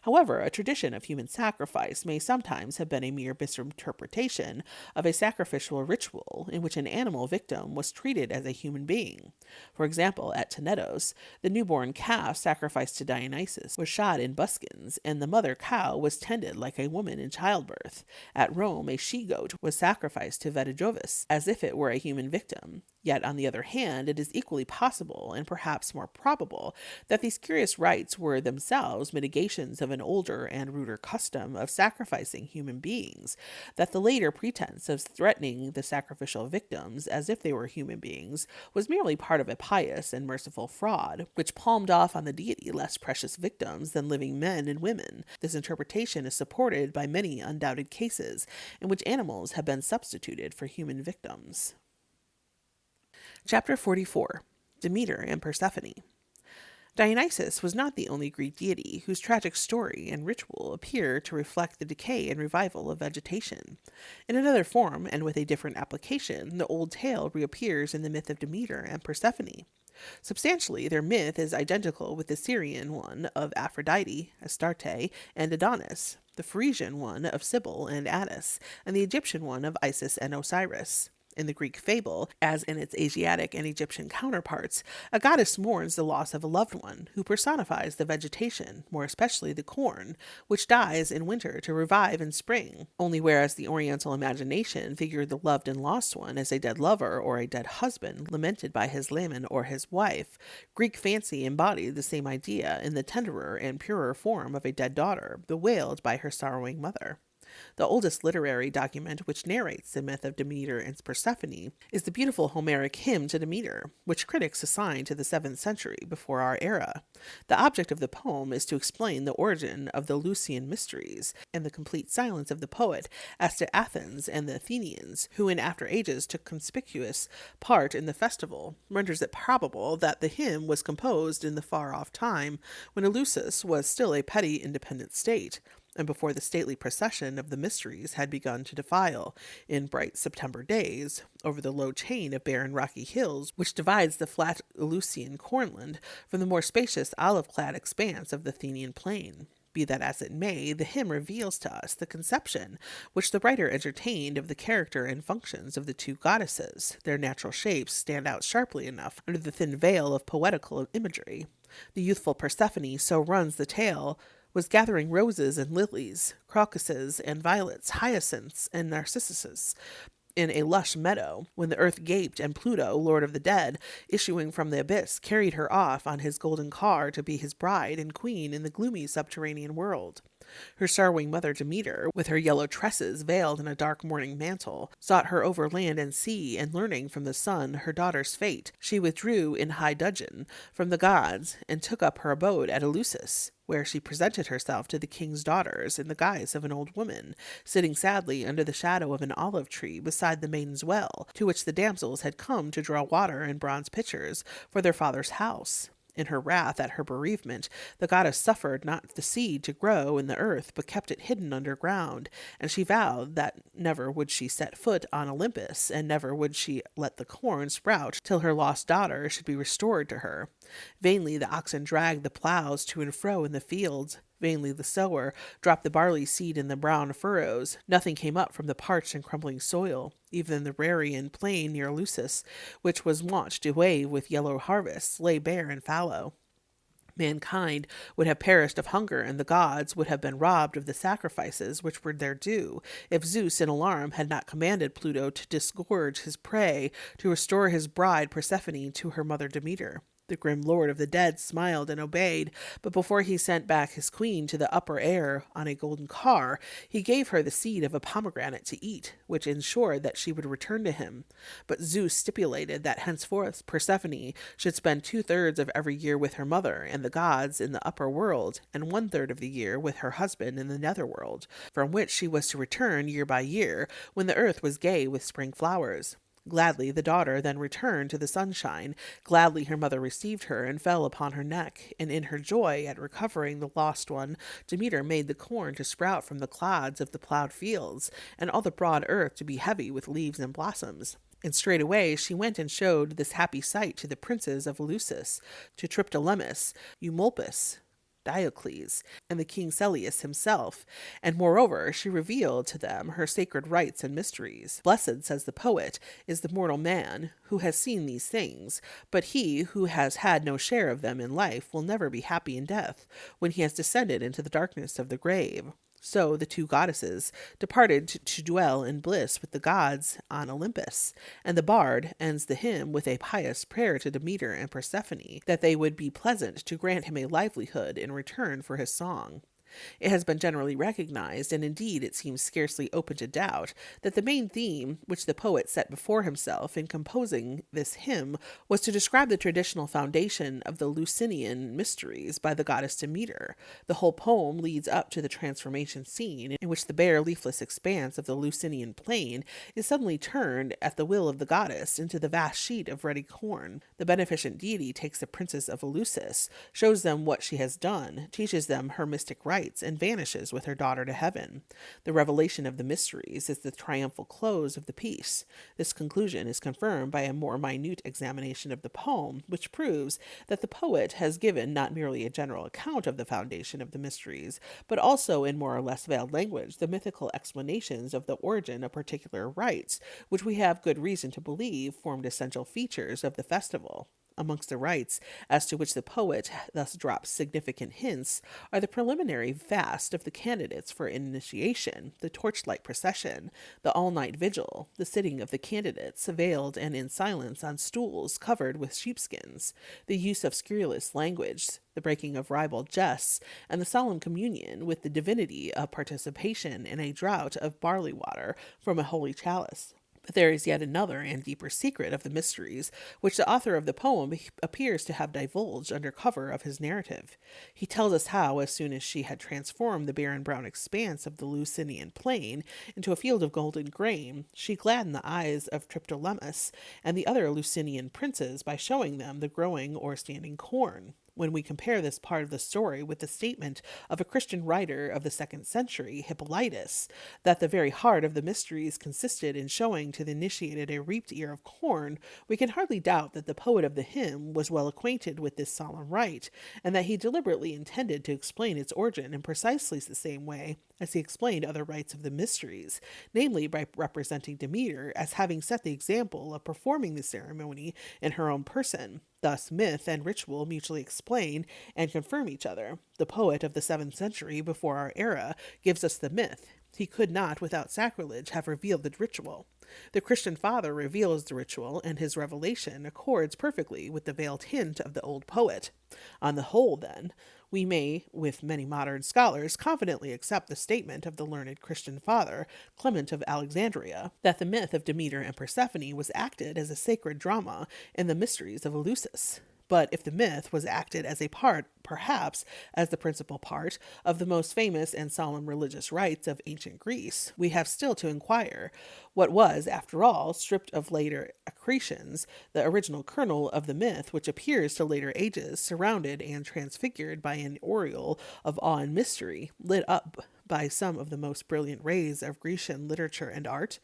However, a tradition of human sacrifice may sometimes have been a mere misinterpretation of a sacrificial ritual in which an animal victim was treated as a human being. For example, at Tenedos, the newborn calf sacrificed to Dionysus was shod in buskins, and the mother cow was tended like a woman in childbirth. At Rome, a she-goat was sacrificed to Vetijovis, as if it were a human victim. Yet, on the other hand, it is equally possible, and perhaps more probable, that these curious rites were themselves mitigations of an older and ruder custom of sacrificing human beings, that the later pretense of threatening the sacrificial victims as if they were human beings was merely part of a pious and merciful fraud, which palmed off on the deity less precious victims than living men and women. This interpretation is supported by many undoubted cases in which animals have been substituted for human victims. Chapter 44. Demeter and Persephone. Dionysus was not the only Greek deity whose tragic story and ritual appear to reflect the decay and revival of vegetation. In another form, and with a different application, the old tale reappears in the myth of Demeter and Persephone. Substantially, their myth is identical with the Syrian one of Aphrodite, Astarte, and Adonis, the Phrygian one of Cybele and Attis, and the Egyptian one of Isis and Osiris. In the Greek fable, as in its Asiatic and Egyptian counterparts, a goddess mourns the loss of a loved one, who personifies the vegetation, more especially the corn, which dies in winter to revive in spring. Only whereas the Oriental imagination figured the loved and lost one as a dead lover or a dead husband lamented by his leman or his wife, Greek fancy embodied the same idea in the tenderer and purer form of a dead daughter, bewailed by her sorrowing mother. The oldest literary document which narrates the myth of Demeter and Persephone is the beautiful Homeric hymn to Demeter, which critics assign to the 7th century before our era. The object of the poem is to explain the origin of the Lucian mysteries and the complete silence of the poet as to Athens and the Athenians, who in after ages took conspicuous part in the festival, renders it probable that the hymn was composed in the far-off time when Eleusis was still a petty independent state. and before the stately procession of the mysteries had begun to defile, in bright September days, over the low chain of barren rocky hills which divides the flat Eleusinian cornland from the more spacious olive-clad expanse of the Athenian plain. Be that as it may, the hymn reveals to us the conception which the writer entertained of the character and functions of the two goddesses. Their natural shapes stand out sharply enough under the thin veil of poetical imagery. The youthful Persephone, so runs the tale, was gathering roses and lilies, crocuses and violets, hyacinths and narcissuses, in a lush meadow, when the earth gaped, and Pluto, lord of the dead, issuing from the abyss, carried her off on his golden car to be his bride and queen in the gloomy subterranean world. Her sorrowing mother Demeter, with her yellow tresses veiled in a dark mourning mantle, sought her over land and sea, and learning from the sun her daughter's fate, she withdrew in high dudgeon from the gods, and took up her abode at Eleusis, where she presented herself to the king's daughters in the guise of an old woman, sitting sadly under the shadow of an olive tree beside the maiden's well, to which the damsels had come to draw water in bronze pitchers for their father's house. In her wrath at her bereavement, the goddess suffered not the seed to grow in the earth, but kept it hidden underground, and she vowed that never would she set foot on Olympus, and never would she let the corn sprout till her lost daughter should be restored to her. Vainly the oxen dragged the ploughs to and fro in the fields. Vainly the sower dropped the barley seed in the brown furrows. Nothing came up from the parched and crumbling soil. Even the Rarian plain near Eleusis, which was wont to wave with yellow harvests, lay bare and fallow. Mankind would have perished of hunger, and the gods would have been robbed of the sacrifices which were their due, if Zeus in alarm had not commanded Pluto to disgorge his prey, to restore his bride Persephone to her mother Demeter. The grim lord of the dead smiled and obeyed, but before he sent back his queen to the upper air on a golden car, he gave her the seed of a pomegranate to eat, which ensured that she would return to him. But Zeus stipulated that henceforth Persephone should spend 2/3 of every year with her mother and the gods in the upper world, and 1/3 of the year with her husband in the netherworld, from which she was to return year by year, when the earth was gay with spring flowers. Gladly the daughter then returned to the sunshine. Gladly her mother received her and fell upon her neck, and in her joy at recovering the lost one, Demeter made the corn to sprout from the clods of the ploughed fields, and all the broad earth to be heavy with leaves and blossoms. And straightway she went and showed this happy sight to the princes of Eleusis, to Triptolemus, Eumolpus, Diocles, and the king Celeus himself, and moreover she revealed to them her sacred rites and mysteries. Blessed, says the poet, is the mortal man who has seen these things, but he who has had no share of them in life will never be happy in death, when he has descended into the darkness of the grave. So the two goddesses departed to dwell in bliss with the gods on Olympus, and the bard ends the hymn with a pious prayer to Demeter and Persephone, that they would be pleasant to grant him a livelihood in return for his song. It has been generally recognized, and indeed it seems scarcely open to doubt, that the main theme which the poet set before himself in composing this hymn was to describe the traditional foundation of the Eleusinian mysteries by the goddess Demeter. The whole poem leads up to the transformation scene, in which the bare leafless expanse of the Eleusinian plain is suddenly turned, at the will of the goddess, into the vast sheet of ruddy corn. The beneficent deity takes the princes of Eleusis, shows them what she has done, teaches them her mystic rites, and vanishes with her daughter to heaven. The revelation of the mysteries is the triumphal close of the piece. This conclusion is confirmed by a more minute examination of the poem, which proves that the poet has given not merely a general account of the foundation of the mysteries, but also in more or less veiled language the mythical explanations of the origin of particular rites, which we have good reason to believe formed essential features of the festival. Amongst the rites as to which the poet thus drops significant hints are the preliminary fast of the candidates for initiation, the torchlight procession, the all-night vigil, the sitting of the candidates veiled and in silence on stools covered with sheepskins, the use of scurrilous language, the breaking of ribald jests, and the solemn communion with the divinity of participation in a draught of barley water from a holy chalice. But there is yet another and deeper secret of the mysteries, which the author of the poem appears to have divulged under cover of his narrative. He tells us how, as soon as she had transformed the barren brown expanse of the Eleusinian plain into a field of golden grain, she gladdened the eyes of Triptolemus and the other Eleusinian princes by showing them the growing or standing corn. when we compare this part of the story with the statement of a Christian writer of the 2nd century, Hippolytus, that the very heart of the mysteries consisted in showing to the initiated a reaped ear of corn, we can hardly doubt that the poet of the hymn was well acquainted with this solemn rite, and that he deliberately intended to explain its origin in precisely the same way as he explained other rites of the mysteries, namely by representing Demeter as having set the example of performing the ceremony in her own person. Thus, myth and ritual mutually explain and confirm each other. The poet of the 7th century before our era gives us the myth. He could not, without sacrilege, have revealed the ritual. The Christian father reveals the ritual, and his revelation accords perfectly with the veiled hint of the old poet. On the whole, then, we may, with many modern scholars, confidently accept the statement of the learned Christian father, Clement of Alexandria, that the myth of Demeter and Persephone was acted as a sacred drama in the mysteries of Eleusis. But if the myth was acted as a part, perhaps as the principal part, of the most famous and solemn religious rites of ancient Greece, we have still to inquire what was, after all, stripped of later accretions, the original kernel of the myth which appears to later ages, surrounded and transfigured by an aureole of awe and mystery, lit up by some of the most brilliant rays of Grecian literature and art.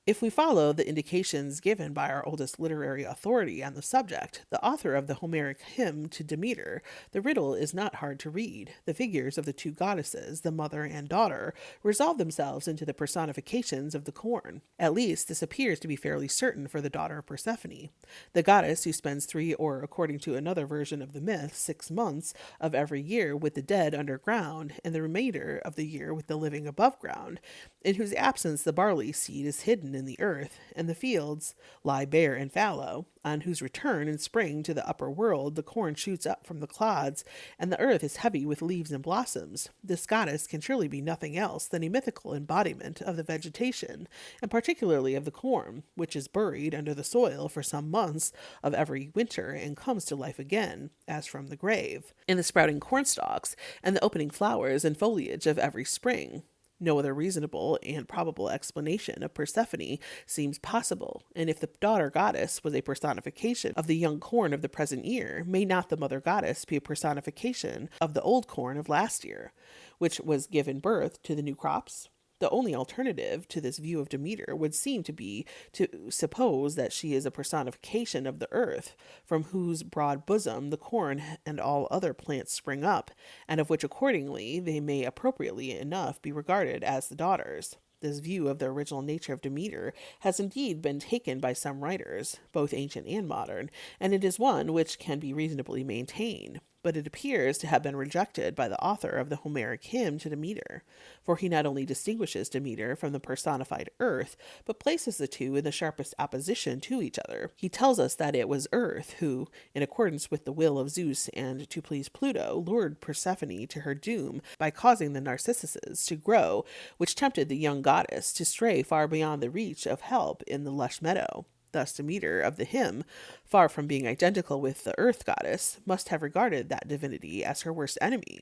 If we follow the indications given by our oldest literary authority on the subject, the author of the Homeric hymn to Demeter, the riddle is not hard to read. The figures of the two goddesses, the mother and daughter, resolve themselves into the personifications of the corn. At least this appears to be fairly certain for the daughter of Persephone, the goddess who spends 3, or according to another version of the myth, 6 months of every year with the dead underground, and the remainder of the year with the living above ground, in whose absence the barley seed is hidden in the earth, and the fields lie bare and fallow, on whose return in spring to the upper world the corn shoots up from the clods, and the earth is heavy with leaves and blossoms. This goddess can surely be nothing else than a mythical embodiment of the vegetation, and particularly of the corn, which is buried under the soil for some months of every winter, and comes to life again, as from the grave, in the sprouting cornstalks, and the opening flowers and foliage of every spring. No other reasonable and probable explanation of Persephone seems possible, and if the daughter goddess was a personification of the young corn of the present year, may not the mother goddess be a personification of the old corn of last year, which was given birth to the new crops? The only alternative to this view of Demeter would seem to be to suppose that she is a personification of the earth, from whose broad bosom the corn and all other plants spring up, and of which accordingly they may appropriately enough be regarded as the daughters. This view of the original nature of Demeter has indeed been taken by some writers, both ancient and modern, and it is one which can be reasonably maintained. But it appears to have been rejected by the author of the Homeric hymn to Demeter, for he not only distinguishes Demeter from the personified earth, but places the two in the sharpest opposition to each other. He tells us that it was Earth who, in accordance with the will of Zeus and to please Pluto, lured Persephone to her doom by causing the narcissuses to grow, which tempted the young goddess to stray far beyond the reach of help in the lush meadow. Thus Demeter of the hymn, far from being identical with the earth goddess, must have regarded that divinity as her worst enemy,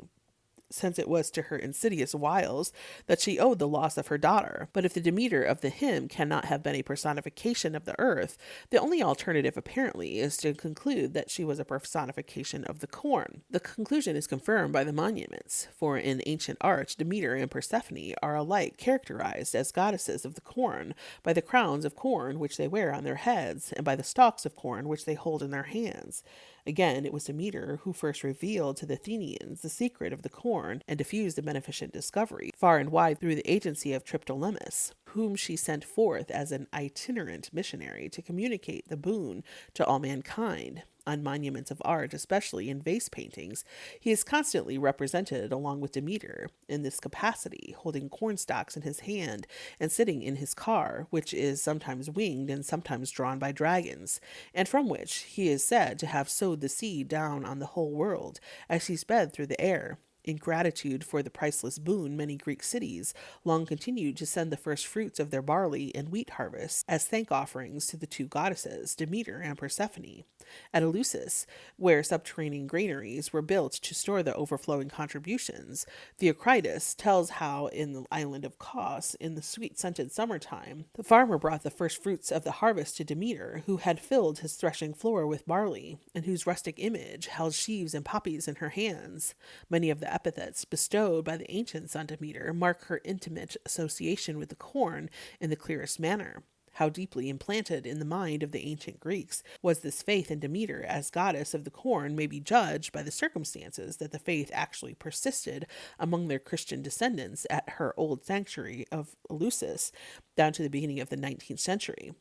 since it was to her insidious wiles that she owed the loss of her daughter. But if the Demeter of the hymn cannot have been a personification of the earth, the only alternative apparently is to conclude that she was a personification of the corn. The conclusion is confirmed by the monuments, for in ancient art Demeter and Persephone are alike characterized as goddesses of the corn by the crowns of corn which they wear on their heads, and by the stalks of corn which they hold in their hands. Again, it was Demeter who first revealed to the Athenians the secret of the corn and diffused the beneficent discovery far and wide through the agency of Triptolemus, whom she sent forth as an itinerant missionary to communicate the boon to all mankind. On monuments of art, especially in vase paintings, he is constantly represented along with Demeter in this capacity, holding cornstalks in his hand and sitting in his car, which is sometimes winged and sometimes drawn by dragons, and from which he is said to have sowed the seed down on the whole world as he sped through the air. In gratitude for the priceless boon, many Greek cities long continued to send the first fruits of their barley and wheat harvests as thank offerings to the two goddesses, Demeter and Persephone. At Eleusis, where subterranean granaries were built to store the overflowing contributions, Theocritus tells how in the island of Kos, in the sweet-scented summertime, the farmer brought the first fruits of the harvest to Demeter, who had filled his threshing floor with barley, and whose rustic image held sheaves and poppies in her hands. Many of the epithets bestowed by the ancients on Demeter mark her intimate association with the corn in the clearest manner. How deeply implanted in the mind of the ancient Greeks was this faith in Demeter as goddess of the corn may be judged by the circumstances that the faith actually persisted among their Christian descendants at her old sanctuary of Eleusis down to the beginning of the 19th century.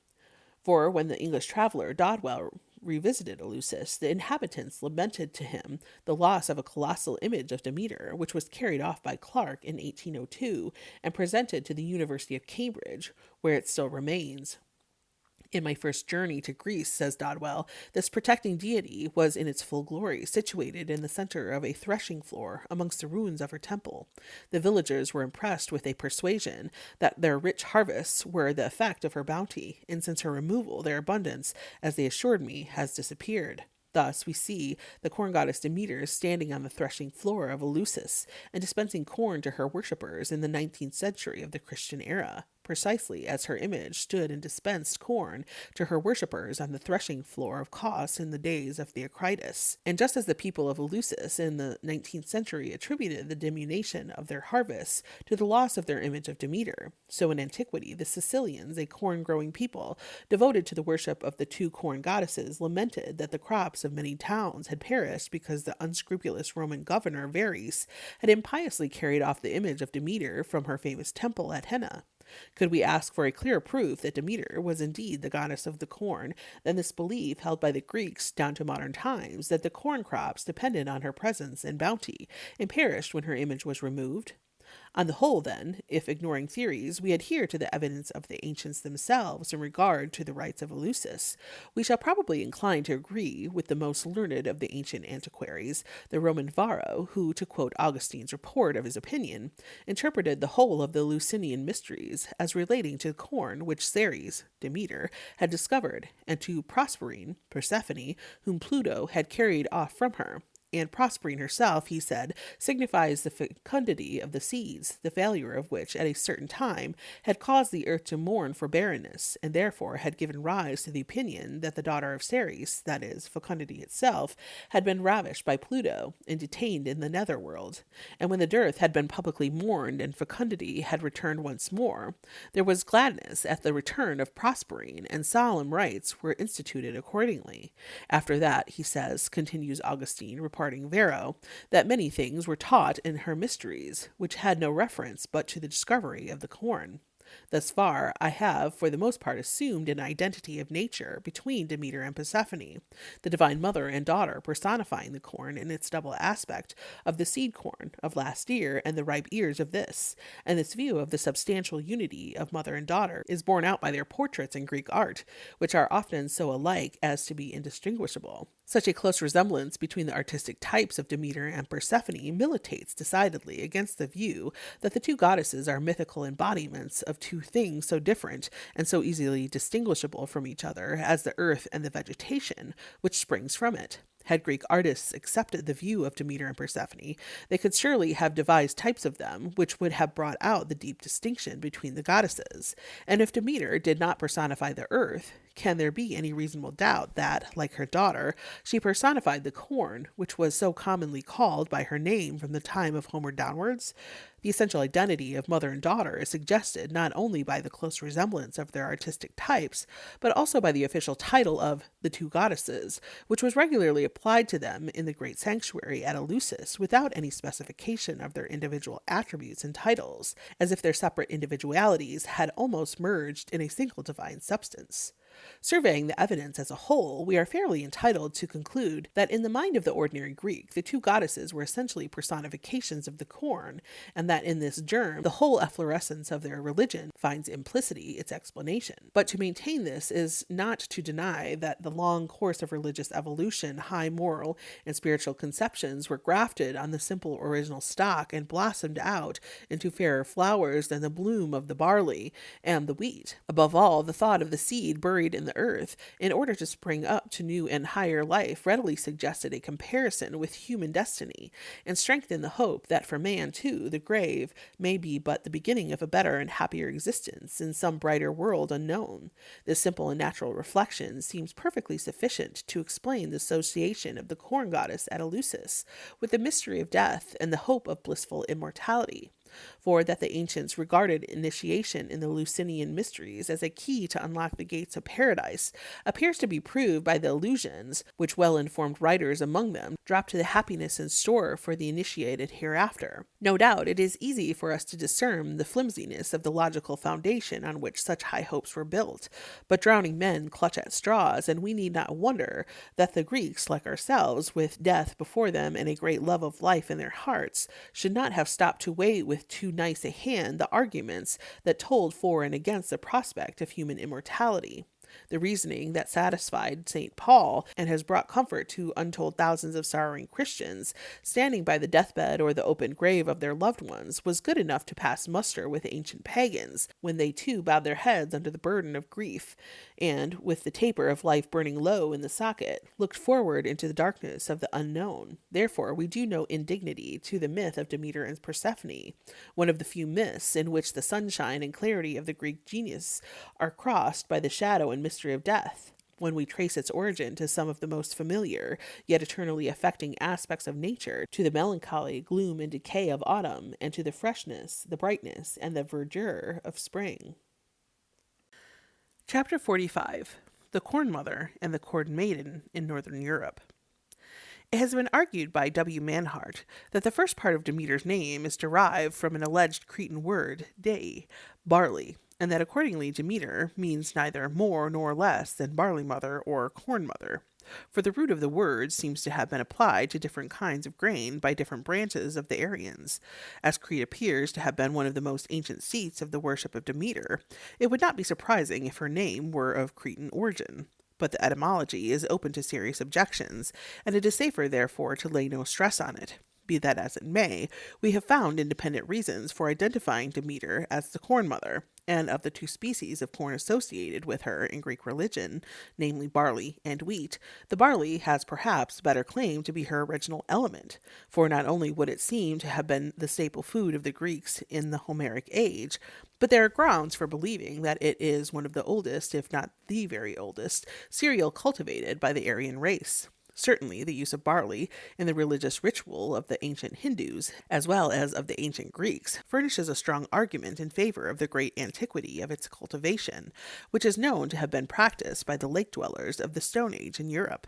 For when the English traveler Dodwell revisited Eleusis, the inhabitants lamented to him the loss of a colossal image of Demeter, which was carried off by Clarke in 1802 and presented to the University of Cambridge, where it still remains. In my first journey to Greece, says Dodwell, this protecting deity was in its full glory, situated in the center of a threshing floor amongst the ruins of her temple. The villagers were impressed with a persuasion that their rich harvests were the effect of her bounty, and since her removal, their abundance, as they assured me, has disappeared. Thus, we see the corn goddess Demeter standing on the threshing floor of Eleusis and dispensing corn to her worshippers in the 19th century of the Christian era, precisely as her image stood and dispensed corn to her worshippers on the threshing floor of Kos in the days of Theocritus. And just as the people of Eleusis in the 19th century attributed the diminution of their harvests to the loss of their image of Demeter, so in antiquity the Sicilians, a corn-growing people devoted to the worship of the two corn goddesses, lamented that the crops of many towns had perished because the unscrupulous Roman governor Verres had impiously carried off the image of Demeter from her famous temple at Henna. Could we ask for a clearer proof that Demeter was indeed the goddess of the corn than this belief held by the Greeks down to modern times that the corn crops depended on her presence and bounty and perished when her image was removed? On the whole, then, if ignoring theories, we adhere to the evidence of the ancients themselves in regard to the rites of Eleusis, we shall probably incline to agree with the most learned of the ancient antiquaries, the Roman Varro, who, to quote Augustine's report of his opinion, interpreted the whole of the Eleusinian mysteries as relating to the corn which Ceres, Demeter, had discovered, and to Proserpine, Persephone, whom Pluto had carried off from her. And Proserpine herself, he said, signifies the fecundity of the seeds, the failure of which at a certain time had caused the earth to mourn for barrenness, and therefore had given rise to the opinion that the daughter of Ceres, that is, fecundity itself, had been ravished by Pluto and detained in the netherworld. And when the dearth had been publicly mourned and fecundity had returned once more, there was gladness at the return of Proserpine, and solemn rites were instituted accordingly. After that, he says, continues Augustine, reporting Varro, that many things were taught in her mysteries, which had no reference but to the discovery of the corn. Thus far, I have, for the most part, assumed an identity of nature between Demeter and Persephone, the divine mother and daughter personifying the corn in its double aspect of the seed corn of last year and the ripe ears of this, and this view of the substantial unity of mother and daughter is borne out by their portraits in Greek art, which are often so alike as to be indistinguishable. Such a close resemblance between the artistic types of Demeter and Persephone militates decidedly against the view that the two goddesses are mythical embodiments of two things so different and so easily distinguishable from each other as the earth and the vegetation which springs from it. Had Greek artists accepted the view of Demeter and Persephone, they could surely have devised types of them which would have brought out the deep distinction between the goddesses. And if Demeter did not personify the earth, can there be any reasonable doubt that, like her daughter, she personified the corn, which was so commonly called by her name from the time of Homer downwards? The essential identity of mother and daughter is suggested not only by the close resemblance of their artistic types, but also by the official title of the two goddesses, which was regularly applied to them in the great sanctuary at Eleusis without any specification of their individual attributes and titles, as if their separate individualities had almost merged in a single divine substance. Surveying the evidence as a whole, we are fairly entitled to conclude that in the mind of the ordinary Greek, the two goddesses were essentially personifications of the corn, and that in this germ, the whole efflorescence of their religion finds implicitly its explanation. But to maintain this is not to deny that the long course of religious evolution, high moral and spiritual conceptions were grafted on the simple original stock and blossomed out into fairer flowers than the bloom of the barley and the wheat. Above all, the thought of the seed buried in the earth, in order to spring up to new and higher life, readily suggested a comparison with human destiny, and strengthened the hope that for man, too, the grave may be but the beginning of a better and happier existence in some brighter world unknown. This simple and natural reflection seems perfectly sufficient to explain the association of the corn goddess at Eleusis with the mystery of death and the hope of blissful immortality. For that the ancients regarded initiation in the Eleusinian mysteries as a key to unlock the gates of paradise appears to be proved by the allusions which well-informed writers among them drop to the happiness in store for the initiated hereafter. No doubt it is easy for us to discern the flimsiness of the logical foundation on which such high hopes were built, but drowning men clutch at straws, and we need not wonder that the Greeks, like ourselves, with death before them and a great love of life in their hearts, should not have stopped to weigh with too nice a hand the arguments that told for and against the prospect of human immortality. The reasoning that satisfied St. Paul and has brought comfort to untold thousands of sorrowing Christians standing by the deathbed or the open grave of their loved ones was good enough to pass muster with ancient pagans when they too bowed their heads under the burden of grief and, with the taper of life burning low in the socket, looked forward into the darkness of the unknown. Therefore, we do no indignity to the myth of Demeter and Persephone, one of the few myths in which the sunshine and clarity of the Greek genius are crossed by the shadow and mystery of death. When we trace its origin to some of the most familiar, yet eternally affecting aspects of nature, to the melancholy gloom and decay of autumn, and to the freshness, the brightness, and the verdure of spring. Chapter 45. The Corn Mother and the Corn Maiden in Northern Europe. It has been argued by W. Manhart that the first part of Demeter's name is derived from an alleged Cretan word, dei, barley, and that accordingly Demeter means neither more nor less than barley mother or corn mother, for the root of the word seems to have been applied to different kinds of grain by different branches of the Aryans. As Crete appears to have been one of the most ancient seats of the worship of Demeter, it would not be surprising if her name were of Cretan origin. But the etymology is open to serious objections, and it is safer therefore to lay no stress on it. Be that as it may, we have found independent reasons for identifying Demeter as the corn mother, and of the two species of corn associated with her in Greek religion, namely barley and wheat, the barley has perhaps better claim to be her original element, for not only would it seem to have been the staple food of the Greeks in the Homeric age, but there are grounds for believing that it is one of the oldest, if not the very oldest, cereal cultivated by the Aryan race. Certainly, the use of barley in the religious ritual of the ancient Hindus, as well as of the ancient Greeks, furnishes a strong argument in favor of the great antiquity of its cultivation, which is known to have been practiced by the lake dwellers of the Stone Age in Europe.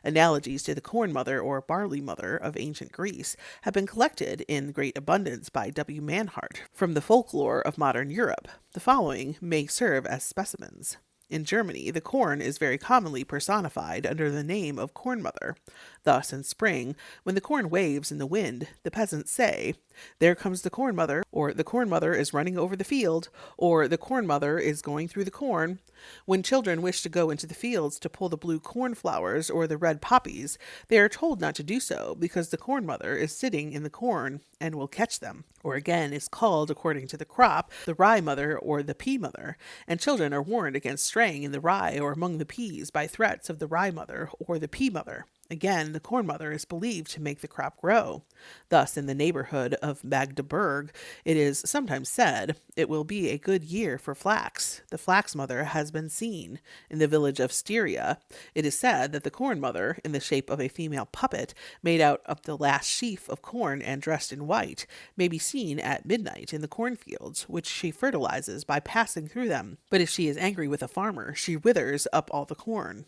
Analogies to the corn mother or barley mother of ancient Greece have been collected in great abundance by W. Manhart from the folklore of modern Europe. The following may serve as specimens. In Germany, the corn is very commonly personified under the name of Corn Mother. Thus, in spring, when the corn waves in the wind, the peasants say, "There comes the Corn Mother," or "The Corn Mother is running over the field," or "The Corn Mother is going through the corn." When children wish to go into the fields to pull the blue corn flowers or the red poppies, they are told not to do so, because the Corn Mother is sitting in the corn and will catch them, or again is called, according to the crop, the Rye Mother or the Pea Mother, and children are warned against straying in the rye or among the peas by threats of the Rye Mother or the Pea Mother. Again, the Corn Mother is believed to make the crop grow. Thus, in the neighborhood of Magdeburg, it is sometimes said, "It will be a good year for flax. The Flax Mother has been seen." In the village of Styria, it is said that the Corn Mother, in the shape of a female puppet, made out of the last sheaf of corn and dressed in white, may be seen at midnight in the cornfields, which she fertilizes by passing through them. But if she is angry with a farmer, she withers up all the corn.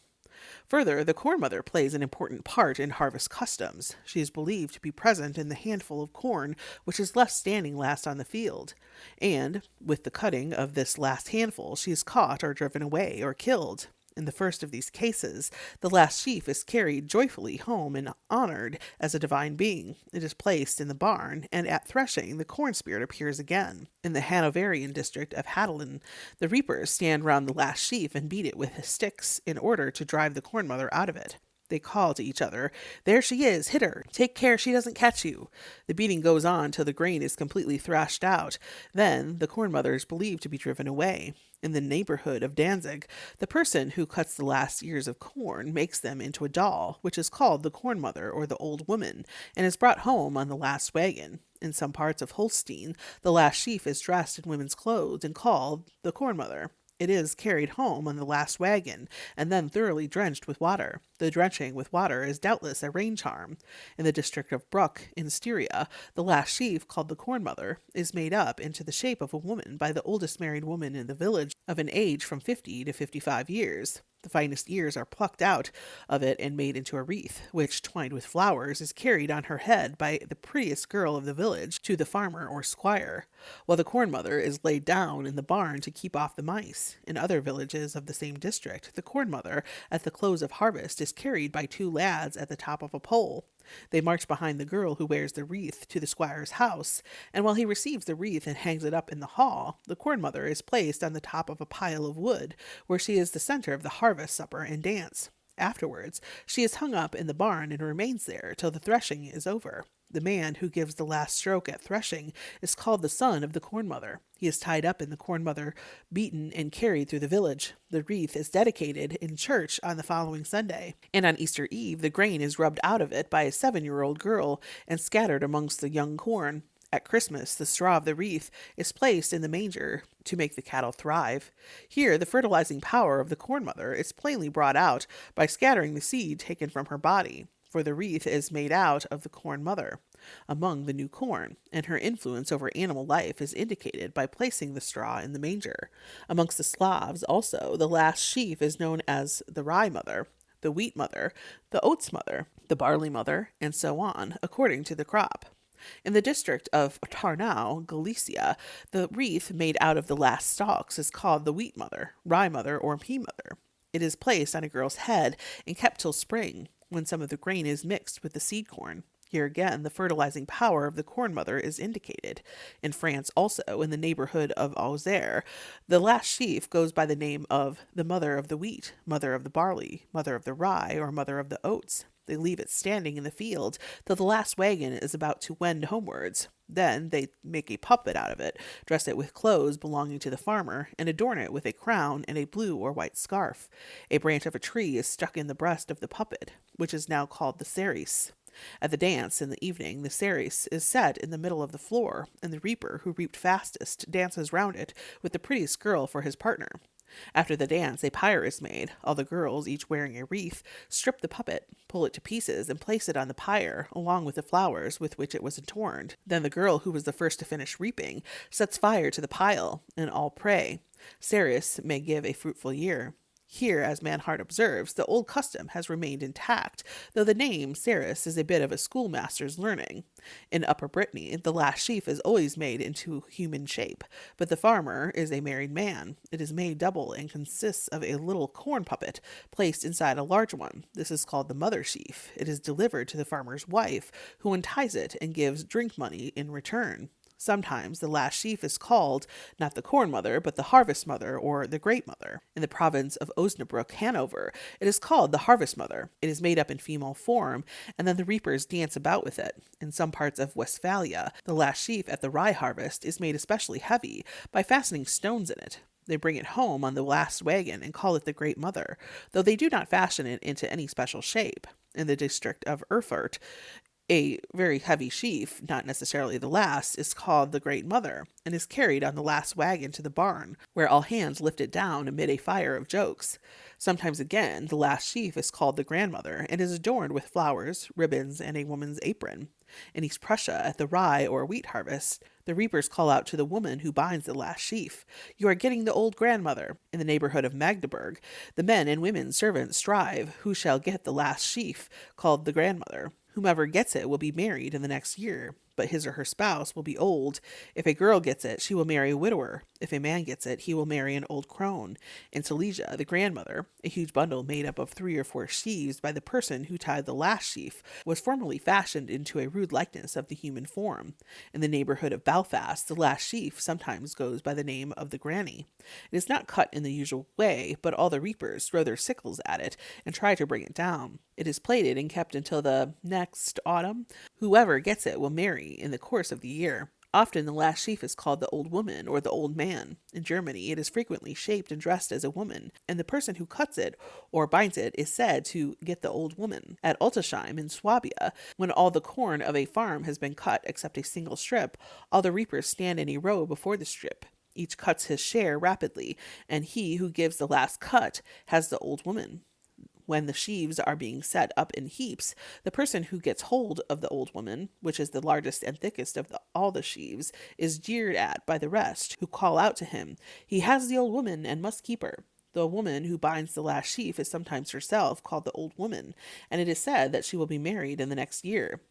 Further, the Corn Mother plays an important part in harvest customs. She is believed to be present in the handful of corn which is left standing last on the field. And, with the cutting of this last handful, she is caught or driven away or killed. In the first of these cases, the last sheaf is carried joyfully home and honored as a divine being. It is placed in the barn, and at threshing, the corn spirit appears again. In the Hanoverian district of Hadelin, the reapers stand round the last sheaf and beat it with sticks in order to drive the Corn Mother out of it. They call to each other, "There she is, hit her, take care she doesn't catch you." The beating goes on till the grain is completely thrashed out. Then the Corn Mother is believed to be driven away. In the neighborhood of Danzig, the person who cuts the last ears of corn makes them into a doll, which is called the Corn Mother or the Old Woman, and is brought home on the last wagon. In some parts of Holstein, the last sheaf is dressed in women's clothes and called the Corn Mother. It is carried home on the last wagon, and then thoroughly drenched with water. The drenching with water is doubtless a rain charm. In the district of Bruck, in Styria, the last sheaf, called the Corn Mother, is made up into the shape of a woman by the oldest married woman in the village, of an age from 50 to 55 years. The finest ears are plucked out of it and made into a wreath, which, twined with flowers, is carried on her head by the prettiest girl of the village to the farmer or squire, while the Corn Mother is laid down in the barn to keep off the mice. In other villages of the same district, the Corn Mother, at the close of harvest, is carried by two lads at the top of a pole. They march behind the girl who wears the wreath to the squire's house, and while he receives the wreath and hangs it up in the hall, the Corn Mother is placed on the top of a pile of wood, where she is the center of the harvest supper and dance. Afterwards, she is hung up in the barn and remains there till the threshing is over. The man who gives the last stroke at threshing is called the son of the Corn Mother. He is tied up in the Corn Mother, beaten and carried through the village. The wreath is dedicated in church on the following Sunday, and on Easter Eve the grain is rubbed out of it by a 7-year-old girl and scattered amongst the young corn. At Christmas, the straw of the wreath is placed in the manger to make the cattle thrive. Here, the fertilizing power of the Corn Mother is plainly brought out by scattering the seed taken from her body, for the wreath is made out of the Corn Mother among the new corn, and her influence over animal life is indicated by placing the straw in the manger. Amongst the Slavs, also, the last sheaf is known as the Rye Mother, the Wheat Mother, the Oats Mother, the Barley Mother, and so on, according to the crop. In the district of Tarnau, Galicia, the wreath made out of the last stalks is called the Wheat Mother, Rye Mother, or Pea Mother. It is placed on a girl's head and kept till spring, when some of the grain is mixed with the seed corn. Here again, the fertilizing power of the Corn Mother is indicated. In France also, in the neighborhood of Auxerre, the last sheaf goes by the name of the Mother of the Wheat, Mother of the Barley, Mother of the Rye, or Mother of the Oats. They leave it standing in the field till the last wagon is about to wend homewards. Then they make a puppet out of it, dress it with clothes belonging to the farmer, and adorn it with a crown and a blue or white scarf. A branch of a tree is stuck in the breast of the puppet, which is now called the cerise. At the dance in the evening, the cerise is set in the middle of the floor, and the reaper, who reaped fastest, dances round it with the prettiest girl for his partner. After the dance, a pyre is made. All the girls, each wearing a wreath, strip the puppet, pull it to pieces, and place it on the pyre, along with the flowers with which it was adorned. Then the girl who was the first to finish reaping sets fire to the pile, and all pray, "Ceres may give a fruitful year." Here, as Manhart observes, the old custom has remained intact, though the name Ceres is a bit of a schoolmaster's learning. In Upper Brittany, the last sheaf is always made into human shape, but the farmer is a married man. It is made double and consists of a little corn puppet placed inside a large one. This is called the mother sheaf. It is delivered to the farmer's wife, who unties it and gives drink money in return. Sometimes the last sheaf is called not the Corn Mother, but the Harvest Mother or the Great Mother. In the province of Osnabrück, Hanover, it is called the Harvest Mother. It is made up in female form, and then the reapers dance about with it. In some parts of Westphalia, the last sheaf at the rye harvest is made especially heavy by fastening stones in it. They bring it home on the last wagon and call it the Great Mother, though they do not fashion it into any special shape. In the district of Erfurt, A very heavy sheaf, not necessarily the last, is called the Great Mother, and is carried on the last wagon to the barn, where all hands lift it down amid a fire of jokes. Sometimes again, the last sheaf is called the Grandmother, and is adorned with flowers, ribbons, and a woman's apron. In East Prussia, at the rye or wheat harvest, the reapers call out to the woman who binds the last sheaf, "You are getting the old grandmother." In the neighborhood of Magdeburg, the men and women servants strive who shall get the last sheaf, called the grandmother. Whomever gets it will be married in the next year, but his or her spouse will be old. If a girl gets it, she will marry a widower. If a man gets it, he will marry an old crone. In Silesia, the grandmother, a huge bundle made up of 3 or 4 sheaves by the person who tied the last sheaf, was formerly fashioned into a rude likeness of the human form. In the neighborhood of Belfast, the last sheaf sometimes goes by the name of the granny. It is not cut in the usual way, but all the reapers throw their sickles at it and try to bring it down. It is plaited and kept until the next autumn. Whoever gets it will marry in the course of the year. Often the last sheaf is called the old woman or the old man. In Germany, it is frequently shaped and dressed as a woman, and the person who cuts it or binds it is said to get the old woman. At Altersheim in Swabia, when all the corn of a farm has been cut except a single strip, all the reapers stand in a row before the strip. Each cuts his share rapidly, and he who gives the last cut has the old woman. When the sheaves are being set up in heaps, the person who gets hold of the old woman, which is the largest and thickest of all the sheaves, is jeered at by the rest, who call out to him, "He has the old woman and must keep her." The woman who binds the last sheaf is sometimes herself called the old woman, and it is said that she will be married in the next year.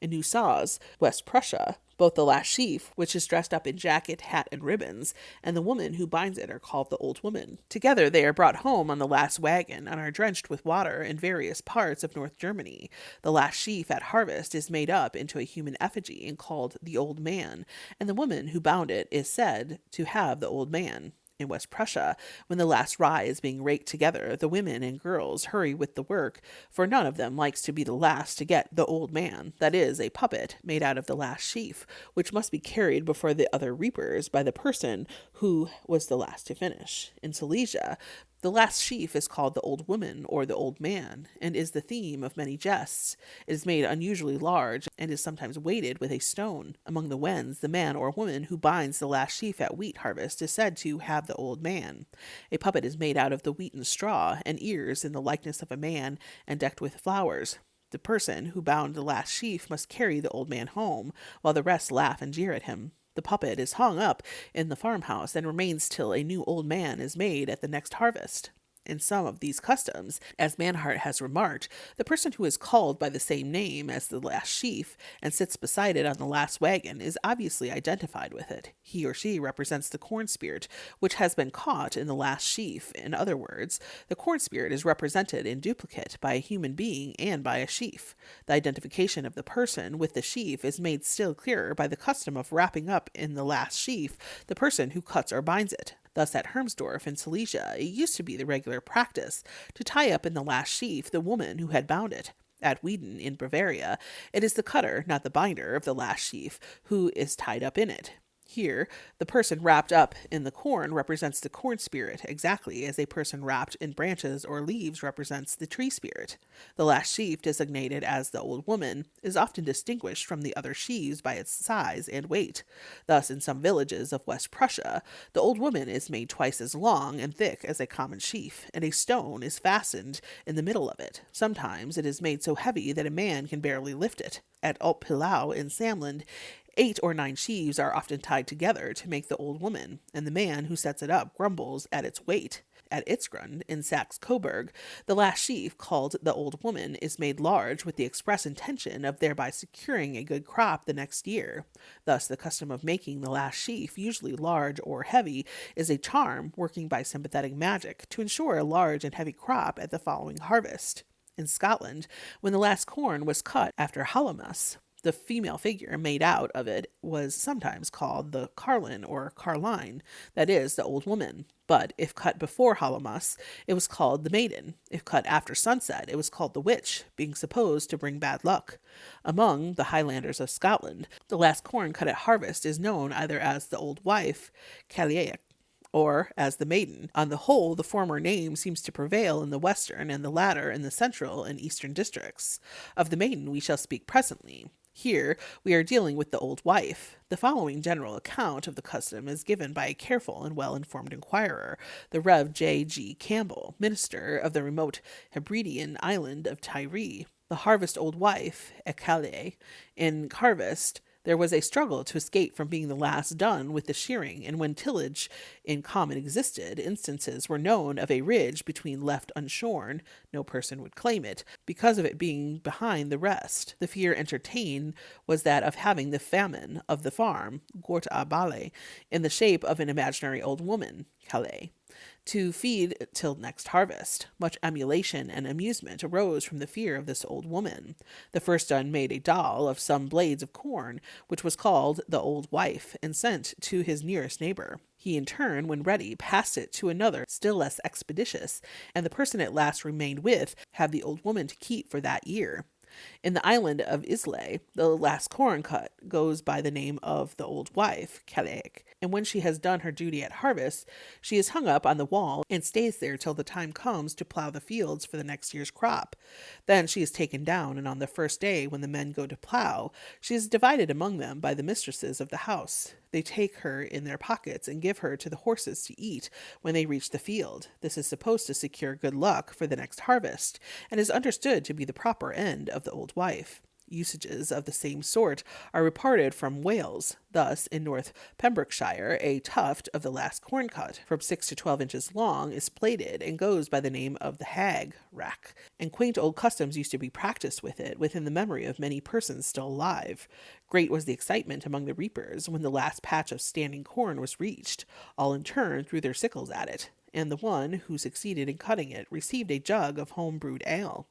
In New Saaz, West Prussia, both the last sheaf, which is dressed up in jacket, hat, and ribbons, and the woman who binds it are called the old woman. Together they are brought home on the last wagon and are drenched with water in various parts of North Germany. The last sheaf at harvest is made up into a human effigy and called the old man, and the woman who bound it is said to have the old man. In West Prussia, when the last rye is being raked together, the women and girls hurry with the work, for none of them likes to be the last to get the old man, that is, a puppet made out of the last sheaf, which must be carried before the other reapers by the person who was the last to finish. In Silesia, the last sheaf is called the old woman or the old man, and is the theme of many jests. It is made unusually large, and is sometimes weighted with a stone. Among the Wends, the man or woman who binds the last sheaf at wheat harvest is said to have the old man. A puppet is made out of the wheaten straw, and ears in the likeness of a man, and decked with flowers. The person who bound the last sheaf must carry the old man home, while the rest laugh and jeer at him. The puppet is hung up in the farmhouse and remains till a new old man is made at the next harvest. In some of these customs, as Manhart has remarked, the person who is called by the same name as the last sheaf and sits beside it on the last wagon is obviously identified with it. He or she represents the corn spirit, which has been caught in the last sheaf. In other words, the corn spirit is represented in duplicate by a human being and by a sheaf. The identification of the person with the sheaf is made still clearer by the custom of wrapping up in the last sheaf the person who cuts or binds it. Thus, at Hermsdorf in Silesia, it used to be the regular practice to tie up in the last sheaf the woman who had bound it. At Wieden in Bavaria, it is the cutter, not the binder, of the last sheaf who is tied up in it. Here, the person wrapped up in the corn represents the corn spirit, exactly as a person wrapped in branches or leaves represents the tree spirit. The last sheaf, designated as the old woman, is often distinguished from the other sheaves by its size and weight. Thus, in some villages of West Prussia, the old woman is made twice as long and thick as a common sheaf, and a stone is fastened in the middle of it. Sometimes it is made so heavy that a man can barely lift it. At Alt-Pilau in Samland, 8 or 9 sheaves are often tied together to make the old woman, and the man who sets it up grumbles at its weight. At Itzgrund, in Saxe-Coburg, the last sheaf, called the old woman, is made large with the express intention of thereby securing a good crop the next year. Thus, the custom of making the last sheaf, usually large or heavy, is a charm working by sympathetic magic to ensure a large and heavy crop at the following harvest. In Scotland, when the last corn was cut after Hallowmas, the female figure made out of it was sometimes called the Carlin or Carline, that is, the old woman. But if cut before Hallowmas, it was called the maiden. If cut after sunset, it was called the witch, being supposed to bring bad luck. Among the Highlanders of Scotland, the last corn cut at harvest is known either as the old wife, Cailleach, or as the maiden. On the whole, the former name seems to prevail in the western, and the latter in the central and eastern districts. Of the maiden we shall speak presently. Here we are dealing with the old wife. The following general account of the custom is given by a careful and well-informed inquirer, the Rev. J. G. Campbell, minister of the remote Hebridean island of Tiree. The harvest old wife, Ecale, in harvest, there was a struggle to escape from being the last done with the shearing, and when tillage in common existed, instances were known of a ridge between left unshorn, no person would claim it, because of it being behind the rest. The fear entertained was that of having the famine of the farm, Gort a Bale, in the shape of an imaginary old woman, Calais, to feed till next harvest. Much emulation and amusement arose from the fear of this old woman. The first done made a doll of some blades of corn, which was called the old wife, and sent to his nearest neighbor. He in turn, when ready, passed it to another still less expeditious, and the person at last remained with had the old woman to keep for that year. In the island of Islay, the last corn cut goes by the name of the old wife, Calaic, and when she has done her duty at harvest, she is hung up on the wall and stays there till the time comes to plow the fields for the next year's crop. Then she is taken down, and on the first day, when the men go to plow, she is divided among them by the mistresses of the house. They take her in their pockets and give her to the horses to eat when they reach the field. This is supposed to secure good luck for the next harvest, and is understood to be the proper end of the old wife. Usages of the same sort are reported from Wales. Thus, in North Pembrokeshire, a tuft of the last corn cut, from 6 to 12 inches long, is plaited and goes by the name of the hag rack, and quaint old customs used to be practiced with it within the memory of many persons still alive. Great was the excitement among the reapers when the last patch of standing corn was reached. All in turn threw their sickles at it, and the one who succeeded in cutting it received a jug of home-brewed ale.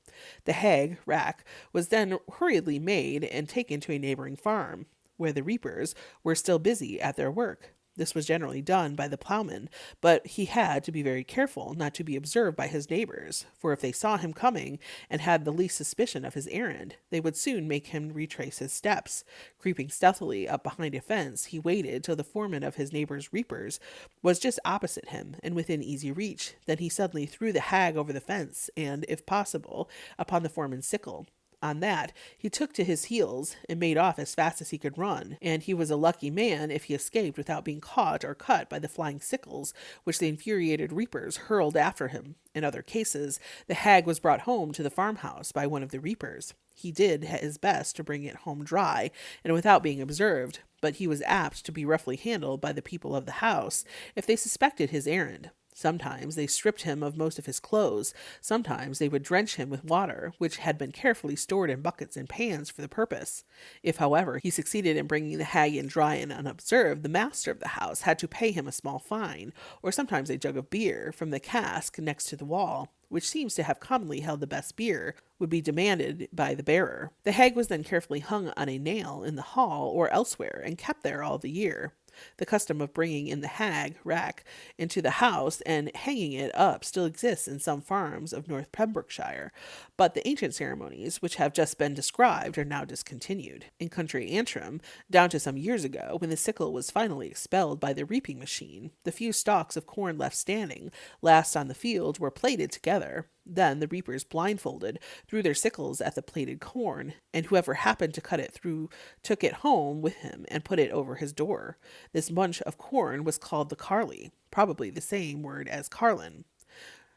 The hag rack was then hurriedly made and taken to a neighboring farm, where the reapers were still busy at their work. This was generally done by the ploughman, but he had to be very careful not to be observed by his neighbors, for if they saw him coming and had the least suspicion of his errand, they would soon make him retrace his steps. Creeping stealthily up behind a fence, he waited till the foreman of his neighbor's reapers was just opposite him and within easy reach. Then he suddenly threw the hag over the fence and, if possible, upon the foreman's sickle. On that, he took to his heels and made off as fast as he could run, and he was a lucky man if he escaped without being caught or cut by the flying sickles which the infuriated reapers hurled after him. In other cases, the hag was brought home to the farmhouse by one of the reapers. He did his best to bring it home dry and without being observed, but he was apt to be roughly handled by the people of the house if they suspected his errand. Sometimes they stripped him of most of his clothes. Sometimes they would drench him with water, which had been carefully stored in buckets and pans for the purpose. If, however, he succeeded in bringing the hag in dry and unobserved, the master of the house had to pay him a small fine, or sometimes a jug of beer from the cask next to the wall, which seems to have commonly held the best beer, would be demanded by the bearer. The hag was then carefully hung on a nail in the hall or elsewhere, and kept there all the year. The custom of bringing in the hag rack into the house and hanging it up still exists in some farms of North Pembrokeshire, but the ancient ceremonies which have just been described are now discontinued. In country Antrim, down to some years ago, when the sickle was finally expelled by the reaping machine, the few stalks of corn left standing last on the field were plaited together. Then the reapers, blindfolded, threw their sickles at the plaited corn, and whoever happened to cut it through took it home with him and put it over his door. This bunch of corn was called the carly, probably the same word as carlin.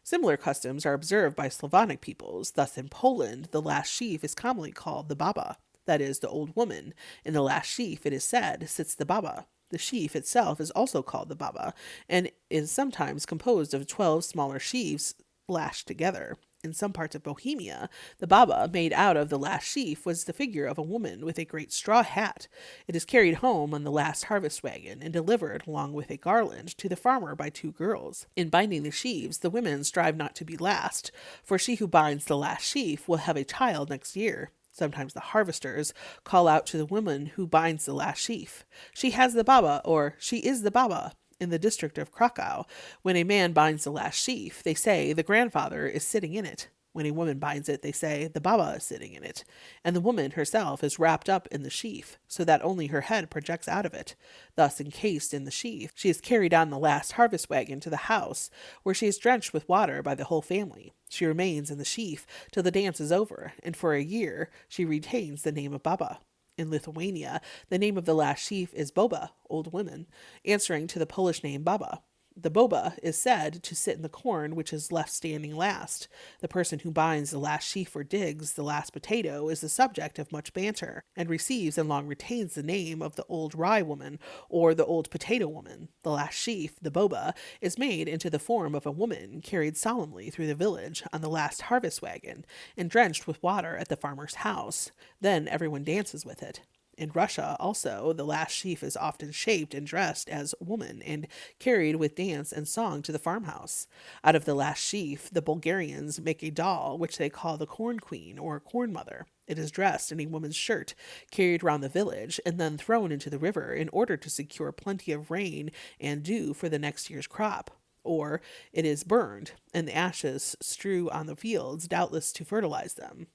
Similar customs are observed by Slavonic peoples. Thus in Poland, the last sheaf is commonly called the baba, that is, the old woman. In the last sheaf, it is said, sits the baba. The sheaf itself is also called the baba, and is sometimes composed of 12 smaller sheaves lashed together. In some parts of Bohemia, the baba made out of the last sheaf was the figure of a woman with a great straw hat. It is carried home on the last harvest wagon and delivered along with a garland to the farmer by 2 girls. In binding the sheaves, the women strive not to be last, for she who binds the last sheaf will have a child next year. Sometimes the harvesters call out to the woman who binds the last sheaf, "She has the baba," or "She is the baba." In the district of Krakow, when a man binds the last sheaf, they say the grandfather is sitting in it. When a woman binds it, they say, the Baba is sitting in it, and the woman herself is wrapped up in the sheaf, so that only her head projects out of it. Thus encased in the sheaf, she is carried on the last harvest wagon to the house, where she is drenched with water by the whole family. She remains in the sheaf till the dance is over, and for a year she retains the name of Baba. In Lithuania, the name of the last sheaf is Boba, old women, answering to the Polish name Baba. The boba is said to sit in the corn which is left standing last. The person who binds the last sheaf or digs the last potato is the subject of much banter, and receives and long retains the name of the old rye woman or the old potato woman. The last sheaf, the boba, is made into the form of a woman carried solemnly through the village on the last harvest wagon, and drenched with water at the farmer's house. Then everyone dances with it. In Russia, also, the last sheaf is often shaped and dressed as woman and carried with dance and song to the farmhouse. Out of the last sheaf, the Bulgarians make a doll which they call the corn queen or corn mother. It is dressed in a woman's shirt, carried round the village, and then thrown into the river in order to secure plenty of rain and dew for the next year's crop. Or it is burned, and the ashes strew on the fields, doubtless to fertilize them.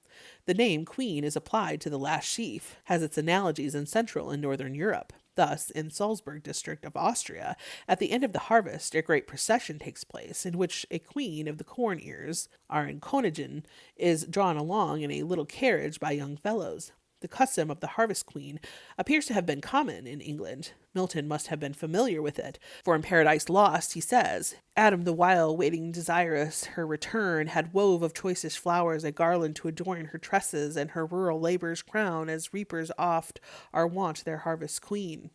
The name queen is applied to the last sheaf, has its analogies in Central and Northern Europe. Thus, in Salzburg district of Austria, at the end of the harvest, a great procession takes place, in which a queen of the corn ears, Ahren Königin, is drawn along in a little carriage by young fellows. The custom of the harvest queen appears to have been common in England. Milton must have been familiar with it, for in Paradise Lost he says, Adam the while waiting desirous her return had wove of choicest flowers a garland to adorn her tresses and her rural labours crown, as reapers oft are wont their harvest queen.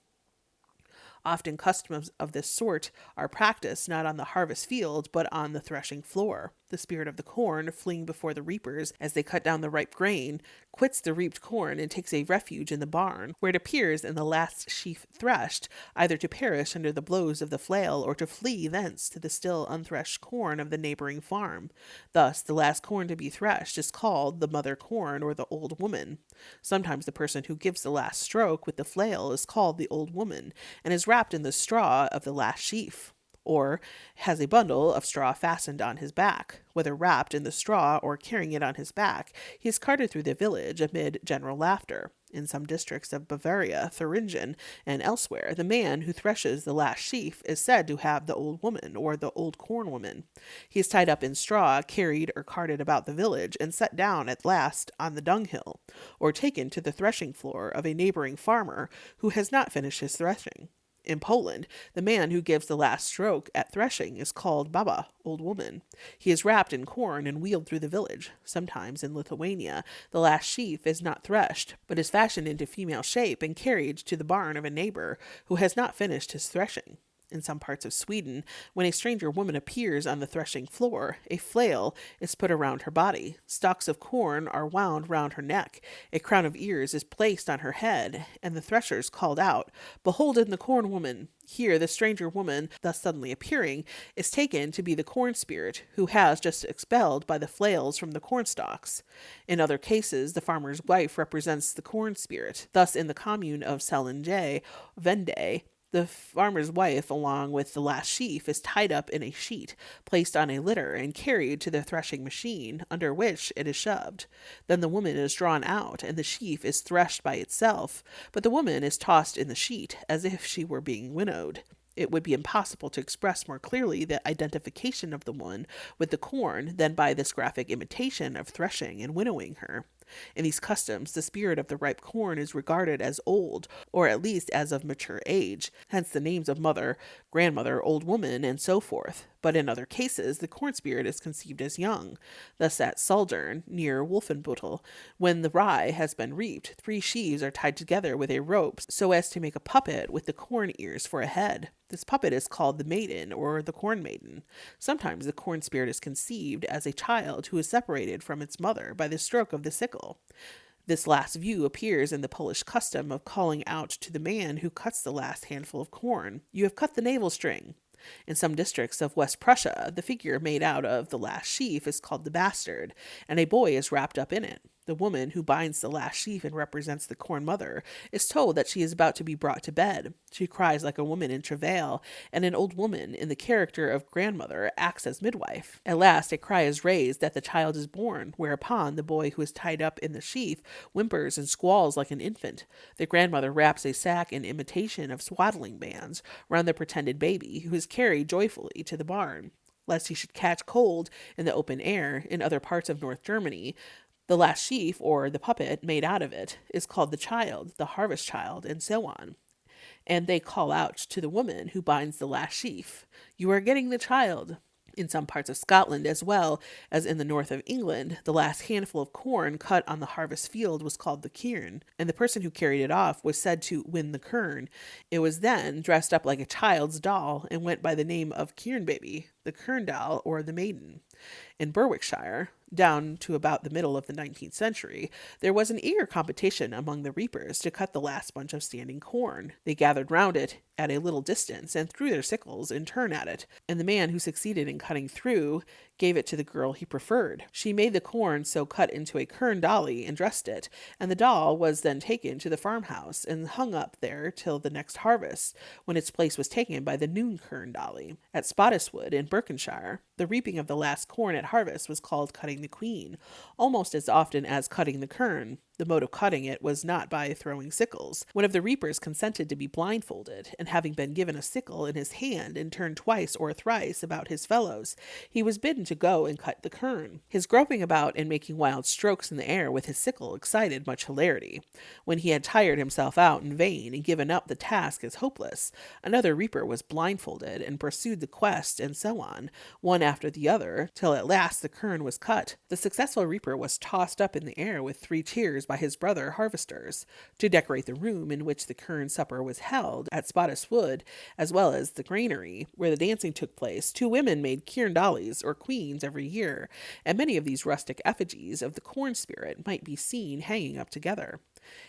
Often customs of this sort are practiced not on the harvest field, but on the threshing floor. The spirit of the corn, fleeing before the reapers as they cut down the ripe grain, quits the reaped corn and takes a refuge in the barn, where it appears in the last sheaf threshed, either to perish under the blows of the flail, or to flee thence to the still unthreshed corn of the neighboring farm. Thus, the last corn to be threshed is called the mother corn, or the old woman. Sometimes the person who gives the last stroke with the flail is called the old woman, and is wrapped in the straw of the last sheaf, or has a bundle of straw fastened on his back. Whether wrapped in the straw or carrying it on his back, he is carted through the village amid general laughter. In some districts of Bavaria, Thuringen, and elsewhere, the man who threshes the last sheaf is said to have the old woman, or the old corn woman. He is tied up in straw, carried or carted about the village, and set down at last on the dunghill, or taken to the threshing floor of a neighboring farmer who has not finished his threshing. In Poland, the man who gives the last stroke at threshing is called baba, old woman. He is wrapped in corn and wheeled through the village. Sometimes in Lithuania, the last sheaf is not threshed, but is fashioned into female shape and carried to the barn of a neighbor who has not finished his threshing. In some parts of Sweden, when a stranger woman appears on the threshing floor, a flail is put around her body, stalks of corn are wound round her neck, a crown of ears is placed on her head, and the threshers called out, "Behold the corn woman!" Here the stranger woman, thus suddenly appearing, is taken to be the corn spirit, who has just expelled by the flails from the cornstalks. In other cases, the farmer's wife represents the corn spirit. Thus, in the commune of Sellinge, Vendée, the farmer's wife, along with the last sheaf, is tied up in a sheet, placed on a litter, and carried to the threshing machine, under which it is shoved. Then the woman is drawn out, and the sheaf is threshed by itself, but the woman is tossed in the sheet, as if she were being winnowed. It would be impossible to express more clearly the identification of the one with the corn than by this graphic imitation of threshing and winnowing her. In these customs, the spirit of the ripe corn is regarded as old, or at least as of mature age, hence the names of mother, grandmother, old woman, and so forth. But in other cases, the corn spirit is conceived as young. Thus at Saldern, near Wolfenbüttel, when the rye has been reaped, 3 sheaves are tied together with a rope so as to make a puppet with the corn ears for a head. This puppet is called the maiden, or the corn maiden. Sometimes the corn spirit is conceived as a child who is separated from its mother by the stroke of the sickle. This last view appears in the Polish custom of calling out to the man who cuts the last handful of corn, "You have cut the navel string." In some districts of West Prussia, the figure made out of the last sheaf is called the bastard, and a boy is wrapped up in it. The woman who binds the last sheaf and represents the corn mother is told that she is about to be brought to bed. She cries like a woman in travail, and an old woman in the character of grandmother acts as midwife. At last a cry is raised that the child is born, whereupon the boy who is tied up in the sheaf whimpers and squalls like an infant. The grandmother wraps a sack in imitation of swaddling bands round the pretended baby, who is carried joyfully to the barn. Lest he should catch cold in the open air in other parts of North Germany, the last sheaf, or the puppet made out of it, is called the child, the harvest child, and so on. And they call out to the woman who binds the last sheaf, "You are getting the child." In some parts of Scotland, as well as in the north of England, the last handful of corn cut on the harvest field was called the cairn, and the person who carried it off was said to win the kern. It was then dressed up like a child's doll and went by the name of cairn baby, the kern doll, or the maiden. In Berwickshire, down to about the middle of the 19th century, there was an eager competition among the reapers to cut the last bunch of standing corn. They gathered round it at a little distance and threw their sickles in turn at it, and the man who succeeded in cutting through gave it to the girl he preferred. She made the corn so cut into a kern dolly and dressed it, and the doll was then taken to the farmhouse and hung up there till the next harvest, when its place was taken by the noon kern dolly. At Spottiswoode in Berkshire, the reaping of the last corn at harvest was called cutting the queen, almost as often as cutting the kern. The mode of cutting it was not by throwing sickles. One of the reapers consented to be blindfolded, and having been given a sickle in his hand and turned twice or thrice about his fellows, he was bidden to go and cut the kern. His groping about and making wild strokes in the air with his sickle excited much hilarity. When he had tired himself out in vain and given up the task as hopeless, another reaper was blindfolded and pursued the quest, and so on, one after the other, till at last the kern was cut. The successful reaper was tossed up in the air with 3 cheers by his brother harvesters. To decorate the room in which the kern supper was held at Spottiswoode, as well as the granary where the dancing took place, 2 women made cairn dollies or queens every year, and many of these rustic effigies of the corn spirit might be seen hanging up together.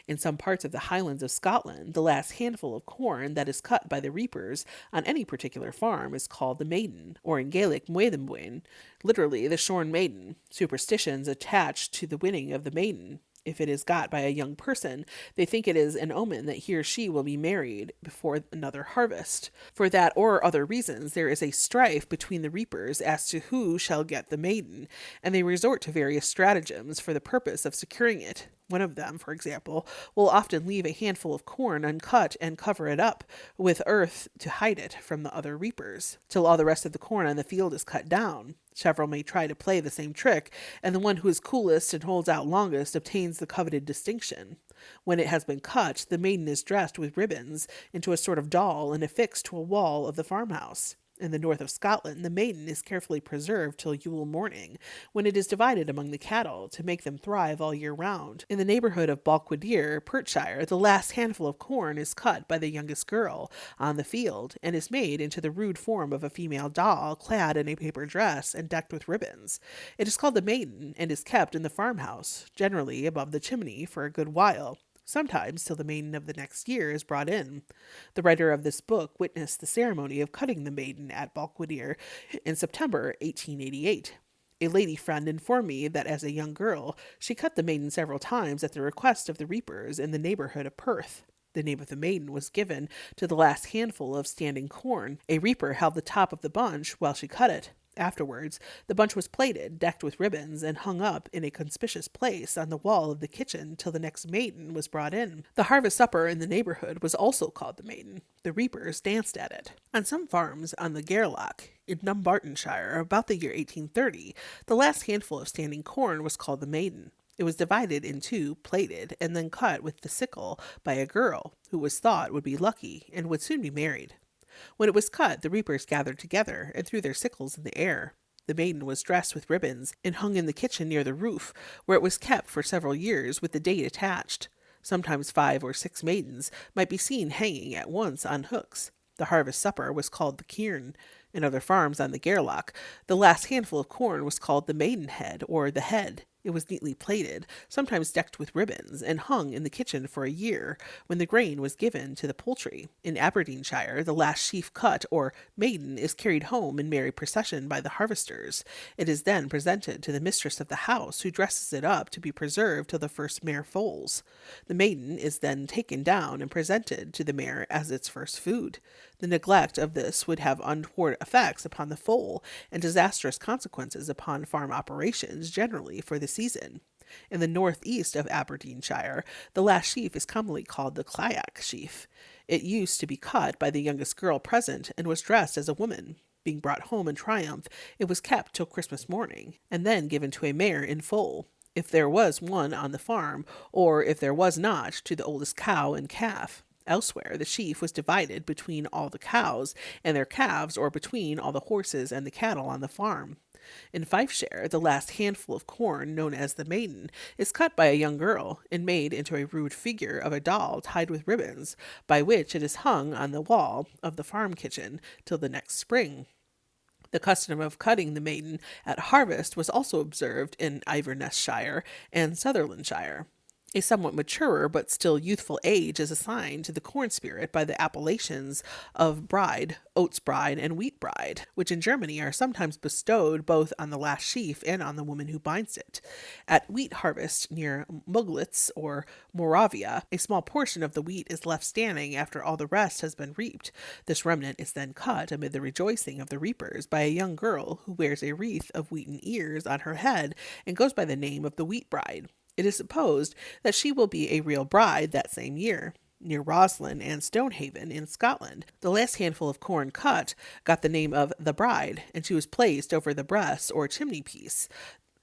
In some parts of the Highlands of Scotland, the last handful of corn that is cut by the reapers on any particular farm is called the maiden, or in Gaelic Muidenbuin, literally the shorn maiden. Superstitions attached to the winning of the maiden. If it is got by a young person, they think it is an omen that he or she will be married before another harvest. For that or other reasons, there is a strife between the reapers as to who shall get the maiden, and they resort to various stratagems for the purpose of securing it. One of them, for example, will often leave a handful of corn uncut and cover it up with earth to hide it from the other reapers, till all the rest of the corn on the field is cut down. Several may try to play the same trick, and the one who is coolest and holds out longest obtains the coveted distinction. When it has been cut, the maiden is dressed with ribbons into a sort of doll and affixed to a wall of the farmhouse. In the north of Scotland, the maiden is carefully preserved till Yule morning, when it is divided among the cattle to make them thrive all year round. In the neighbourhood of Bough, Perthshire, the last handful of corn is cut by the youngest girl on the field, and is made into the rude form of a female doll, clad in a paper dress and decked with ribbons. It is called the maiden, and is kept in the farmhouse, generally above the chimney, for a good while, sometimes till the maiden of the next year is brought in. The writer of this book witnessed the ceremony of cutting the maiden at Bough in September 1888. A lady friend informed me that as a young girl she cut the maiden several times at the request of the reapers in the neighbourhood of Perth. The name of the maiden was given to the last handful of standing corn. A reaper held the top of the bunch while she cut it. Afterwards, the bunch was plaited, decked with ribbons, and hung up in a conspicuous place on the wall of the kitchen till the next maiden was brought in. The harvest supper in the neighbourhood was also called the maiden. The reapers danced at it. On some farms on the Gairloch, in Dumbartonshire, about the year 1830, the last handful of standing corn was called the maiden. It was divided in 2, plaited, and then cut with the sickle by a girl, who was thought would be lucky, and would soon be married. When it was cut, the reapers gathered together and threw their sickles in the air. The maiden was dressed with ribbons and hung in the kitchen near the roof, where it was kept for several years with the date attached. Sometimes 5 or 6 maidens might be seen hanging at once on hooks. The harvest supper was called the cairn. In other farms on the Gairloch, the last handful of corn was called the maidenhead, or the head. It was neatly plated, sometimes decked with ribbons, and hung in the kitchen for a year, when the grain was given to the poultry. In Aberdeenshire, the last sheaf cut, or maiden, is carried home in merry procession by the harvesters. It is then presented to the mistress of the house, who dresses it up to be preserved till the first mare foals. The maiden is then taken down and presented to the mare as its first food. The neglect of this would have untoward effects upon the foal and disastrous consequences upon farm operations generally for the season. In the northeast of Aberdeenshire, the last sheaf is commonly called the Clayak sheaf. It used to be cut by the youngest girl present and was dressed as a woman. Being brought home in triumph, it was kept till Christmas morning, and then given to a mare in foal, if there was one on the farm, or if there was not, to the oldest cow and calf. Elsewhere, the sheaf was divided between all the cows and their calves, or between all the horses and the cattle on the farm. In Fifeshire, the last handful of corn, known as the maiden, is cut by a young girl and made into a rude figure of a doll tied with ribbons, by which it is hung on the wall of the farm kitchen till the next spring. The custom of cutting the maiden at harvest was also observed in Inverness-shire and Sutherlandshire. A somewhat maturer but still youthful age is assigned to the corn spirit by the appellations of bride, oats bride, and wheat bride, which in Germany are sometimes bestowed both on the last sheaf and on the woman who binds it. At wheat harvest near Muglitz or Moravia, a small portion of the wheat is left standing after all the rest has been reaped. This remnant is then cut amid the rejoicing of the reapers by a young girl who wears a wreath of wheaten ears on her head and goes by the name of the wheat bride. It is supposed that she will be a real bride that same year. Near Roslin and Stonehaven in Scotland, the last handful of corn cut got the name of the bride, and she was placed over the breast or chimney piece.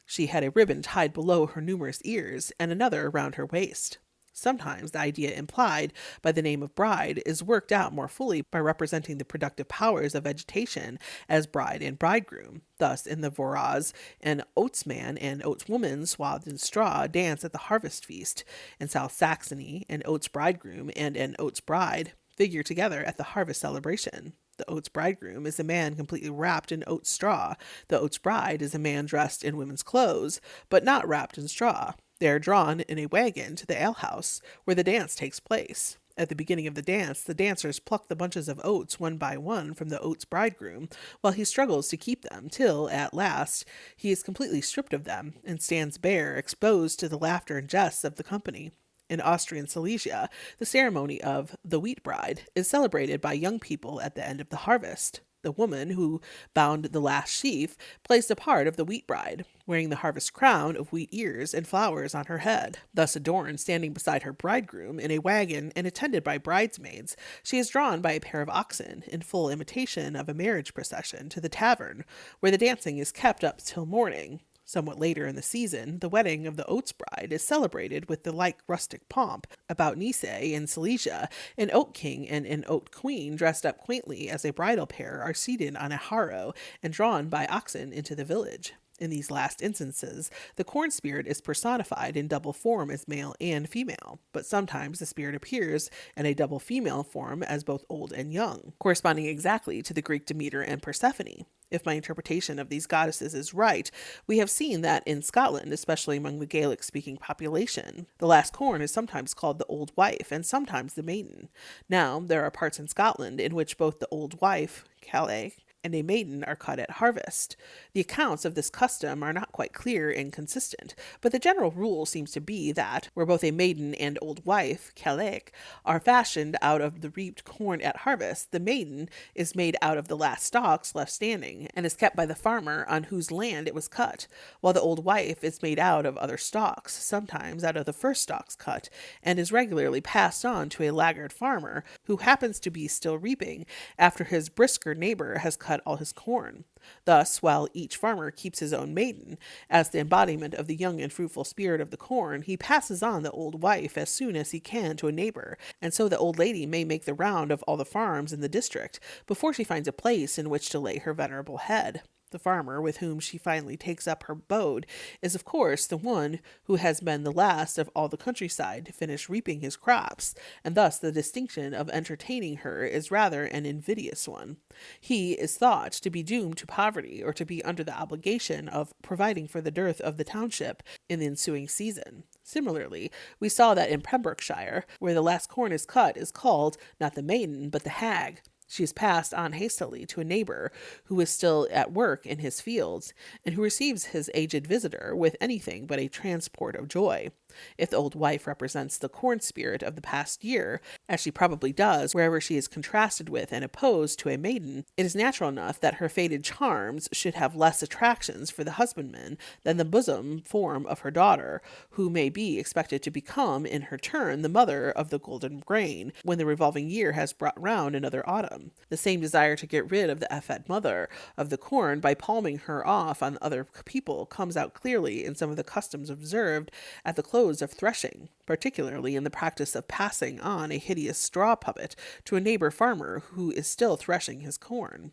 She had a ribbon tied below her numerous ears, and another around her waist. Sometimes the idea implied by the name of bride is worked out more fully by representing the productive powers of vegetation as bride and bridegroom. Thus, in the Voraz, an oatsman and oatswoman swathed in straw dance at the harvest feast. In South Saxony, an oats bridegroom and an oats bride figure together at the harvest celebration. The oats bridegroom is a man completely wrapped in oats straw. The oats bride is a man dressed in women's clothes, but not wrapped in straw. They are drawn in a wagon to the alehouse, where the dance takes place. At the beginning of the dance, the dancers pluck the bunches of oats one by one from the oats bridegroom, while he struggles to keep them, till, at last, he is completely stripped of them, and stands bare, exposed to the laughter and jests of the company. In Austrian Silesia, the ceremony of the wheat bride is celebrated by young people at the end of the harvest. The woman who bound the last sheaf plays the part of the wheat bride, wearing the harvest crown of wheat ears and flowers on her head. Thus adorned, standing beside her bridegroom in a wagon and attended by bridesmaids, she is drawn by a pair of oxen, in full imitation of a marriage procession, to the tavern, where the dancing is kept up till morning. Somewhat later in the season, the wedding of the oats bride is celebrated with the like rustic pomp. About Nice in Silesia, an oat king and an oat queen, dressed up quaintly as a bridal pair, are seated on a harrow and drawn by oxen into the village. In these last instances, the corn spirit is personified in double form as male and female, but sometimes the spirit appears in a double female form as both old and young, corresponding exactly to the Greek Demeter and Persephone. If my interpretation of these goddesses is right, we have seen that in Scotland, especially among the Gaelic-speaking population, the last corn is sometimes called the old wife and sometimes the maiden. Now, there are parts in Scotland in which both the old wife, Calais, and a maiden are cut at harvest. The accounts of this custom are not quite clear and consistent, but the general rule seems to be that, where both a maiden and old wife, Calais, are fashioned out of the reaped corn at harvest, the maiden is made out of the last stalks left standing, and is kept by the farmer on whose land it was cut, while the old wife is made out of other stalks, sometimes out of the first stalks cut, and is regularly passed on to a laggard farmer, who happens to be still reaping, after his brisker neighbor has cut all his corn. Thus, while each farmer keeps his own maiden, as the embodiment of the young and fruitful spirit of the corn, he passes on the old wife as soon as he can to a neighbor, and so the old lady may make the round of all the farms in the district before she finds a place in which to lay her venerable head. The farmer with whom she finally takes up her abode is, of course, the one who has been the last of all the countryside to finish reaping his crops, and thus the distinction of entertaining her is rather an invidious one. He is thought to be doomed to poverty, or to be under the obligation of providing for the dearth of the township in the ensuing season. Similarly, we saw that in Pembrokeshire, where the last corn is cut, is called not the maiden, but the hag. She is passed on hastily to a neighbor who is still at work in his fields, and who receives his aged visitor with anything but a transport of joy. If the old wife represents the corn spirit of the past year, as she probably does wherever she is contrasted with and opposed to a maiden, it is natural enough that her faded charms should have less attractions for the husbandman than the bosom form of her daughter, who may be expected to become, in her turn, the mother of the golden grain, when the revolving year has brought round another autumn. The same desire to get rid of the effete mother of the corn by palming her off on other people comes out clearly in some of the customs observed at the close of threshing, particularly in the practice of passing on a hideous straw puppet to a neighbor farmer who is still threshing his corn.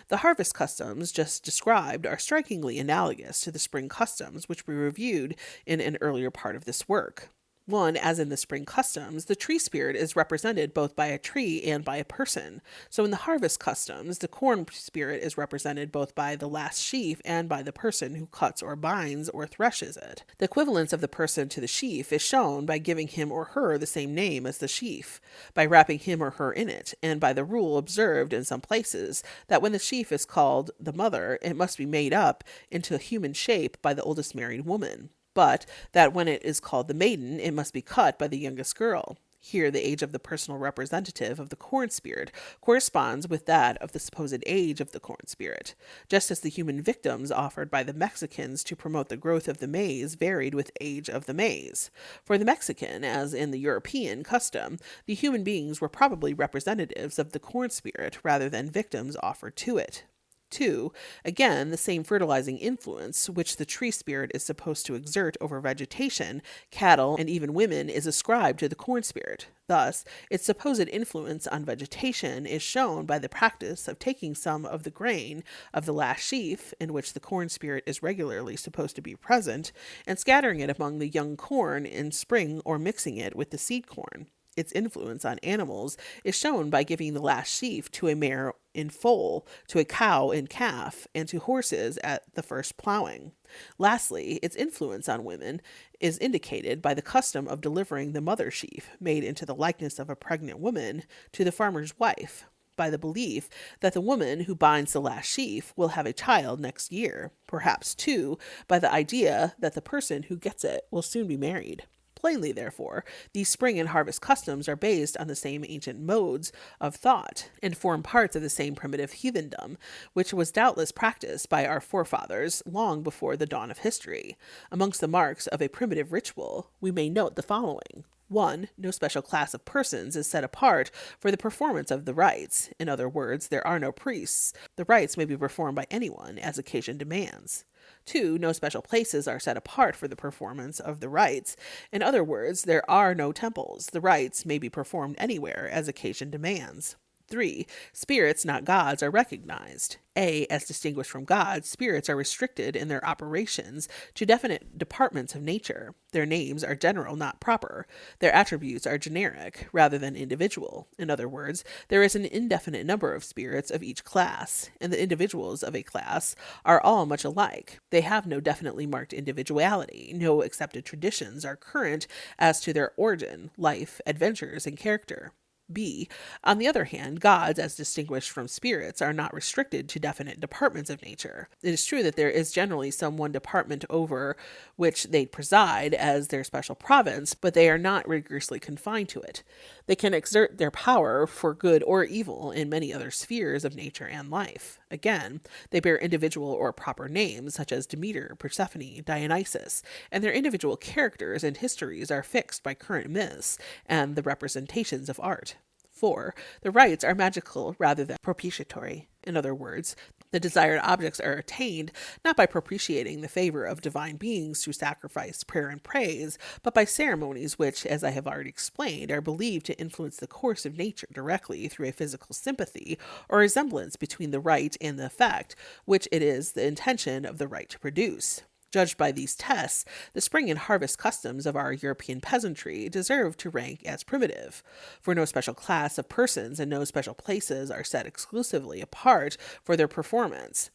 The harvest customs just described are strikingly analogous to the spring customs which we reviewed in an earlier part of this work. One, as in the spring customs, the tree spirit is represented both by a tree and by a person. So in the harvest customs, the corn spirit is represented both by the last sheaf and by the person who cuts or binds or threshes it. The equivalence of the person to the sheaf is shown by giving him or her the same name as the sheaf, by wrapping him or her in it, and by the rule observed in some places that when the sheaf is called the mother, it must be made up into a human shape by the oldest married woman, but that when it is called the maiden, it must be cut by the youngest girl. Here the age of the personal representative of the corn spirit corresponds with that of the supposed age of the corn spirit, just as the human victims offered by the Mexicans to promote the growth of the maize varied with age of the maize. For the Mexican, as in the European custom, the human beings were probably representatives of the corn spirit rather than victims offered to it. 2. Again, the same fertilizing influence which the tree spirit is supposed to exert over vegetation, cattle, and even women is ascribed to the corn spirit. Thus, its supposed influence on vegetation is shown by the practice of taking some of the grain of the last sheaf, in which the corn spirit is regularly supposed to be present, and scattering it among the young corn in spring or mixing it with the seed corn. Its influence on animals is shown by giving the last sheaf to a mare in foal, to a cow in calf, and to horses at the first plowing. Lastly, its influence on women is indicated by the custom of delivering the mother sheaf, made into the likeness of a pregnant woman, to the farmer's wife, by the belief that the woman who binds the last sheaf will have a child next year, perhaps two, by the idea that the person who gets it will soon be married. Plainly, therefore, these spring and harvest customs are based on the same ancient modes of thought, and form parts of the same primitive heathendom, which was doubtless practiced by our forefathers long before the dawn of history. Amongst the marks of a primitive ritual, we may note the following. 1. No special class of persons is set apart for the performance of the rites. In other words, there are no priests. The rites may be performed by anyone, as occasion demands. 2. No special places are set apart for the performance of the rites. In other words, there are no temples. The rites may be performed anywhere, as occasion demands. 3. Spirits, not gods, are recognized. As distinguished from gods, spirits are restricted in their operations to definite departments of nature. Their names are general, not proper. Their attributes are generic, rather than individual. In other words, there is an indefinite number of spirits of each class, and the individuals of a class are all much alike. They have no definitely marked individuality. No accepted traditions are current as to their origin, life, adventures, and character. B. On the other hand, gods, as distinguished from spirits, are not restricted to definite departments of nature. It is true that there is generally some one department over which they preside as their special province, but they are not rigorously confined to it. They can exert their power for good or evil in many other spheres of nature and life. Again, they bear individual or proper names, such as Demeter, Persephone, Dionysus, and their individual characters and histories are fixed by current myths and the representations of art. 4. The rites are magical rather than propitiatory. In other words, the desired objects are attained not by propitiating the favor of divine beings through sacrifice, prayer, and praise, but by ceremonies which, as I have already explained, are believed to influence the course of nature directly through a physical sympathy or resemblance between the rite and the effect, which it is the intention of the rite to produce. Judged by these tests, the spring and harvest customs of our European peasantry deserve to rank as primitive, for no special class of persons and no special places are set exclusively apart for their performance.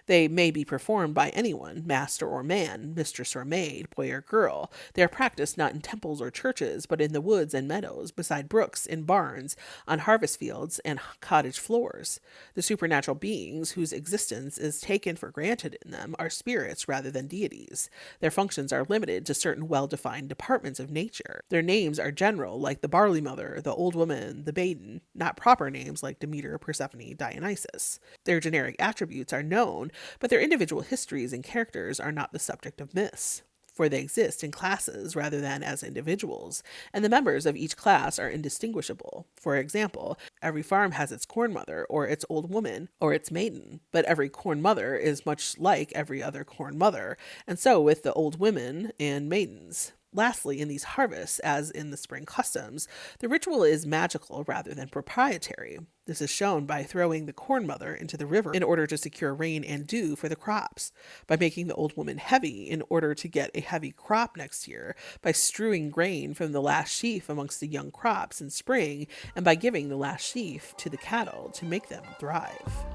They may be performed by anyone, master or man, mistress or maid, boy or girl. They are practiced not in temples or churches, but in the woods and meadows, beside brooks, in barns, on harvest fields, and cottage floors. The supernatural beings whose existence is taken for granted in them are spirits rather than deities. Their functions are limited to certain well-defined departments of nature. Their names are general, like the barley mother, the old woman, the maiden, not proper names like Demeter, Persephone, Dionysus. Their generic attributes are known, but their individual histories and characters are not the subject of myths, for they exist in classes rather than as individuals, and the members of each class are indistinguishable. For example, every farm has its corn mother, or its old woman, or its maiden, but every corn mother is much like every other corn mother, and so with the old women and maidens. Lastly, in these harvests, as in the spring customs, the ritual is magical rather than proprietary. This is shown by throwing the corn mother into the river in order to secure rain and dew for the crops, by making the old woman heavy in order to get a heavy crop next year, by strewing grain from the last sheaf amongst the young crops in spring, and by giving the last sheaf to the cattle to make them thrive.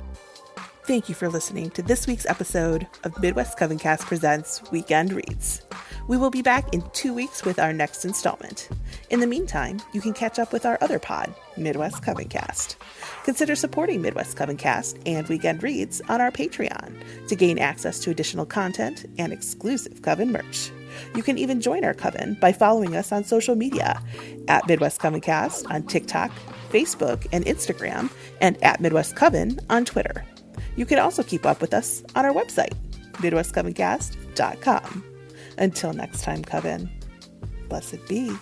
Thank you for listening to this week's episode of Midwest Covencast Presents Weekend Reads. We will be back in 2 weeks with our next installment. In the meantime, you can catch up with our other pod, Midwest Covencast. Consider supporting Midwest Covencast and Weekend Reads on our Patreon to gain access to additional content and exclusive Coven merch. You can even join our Coven by following us on social media at Midwest Covencast on TikTok, Facebook, and Instagram, and at Midwest Coven on Twitter. You can also keep up with us on our website, MidwestCovencast.com. Until next time, Coven, blessed be.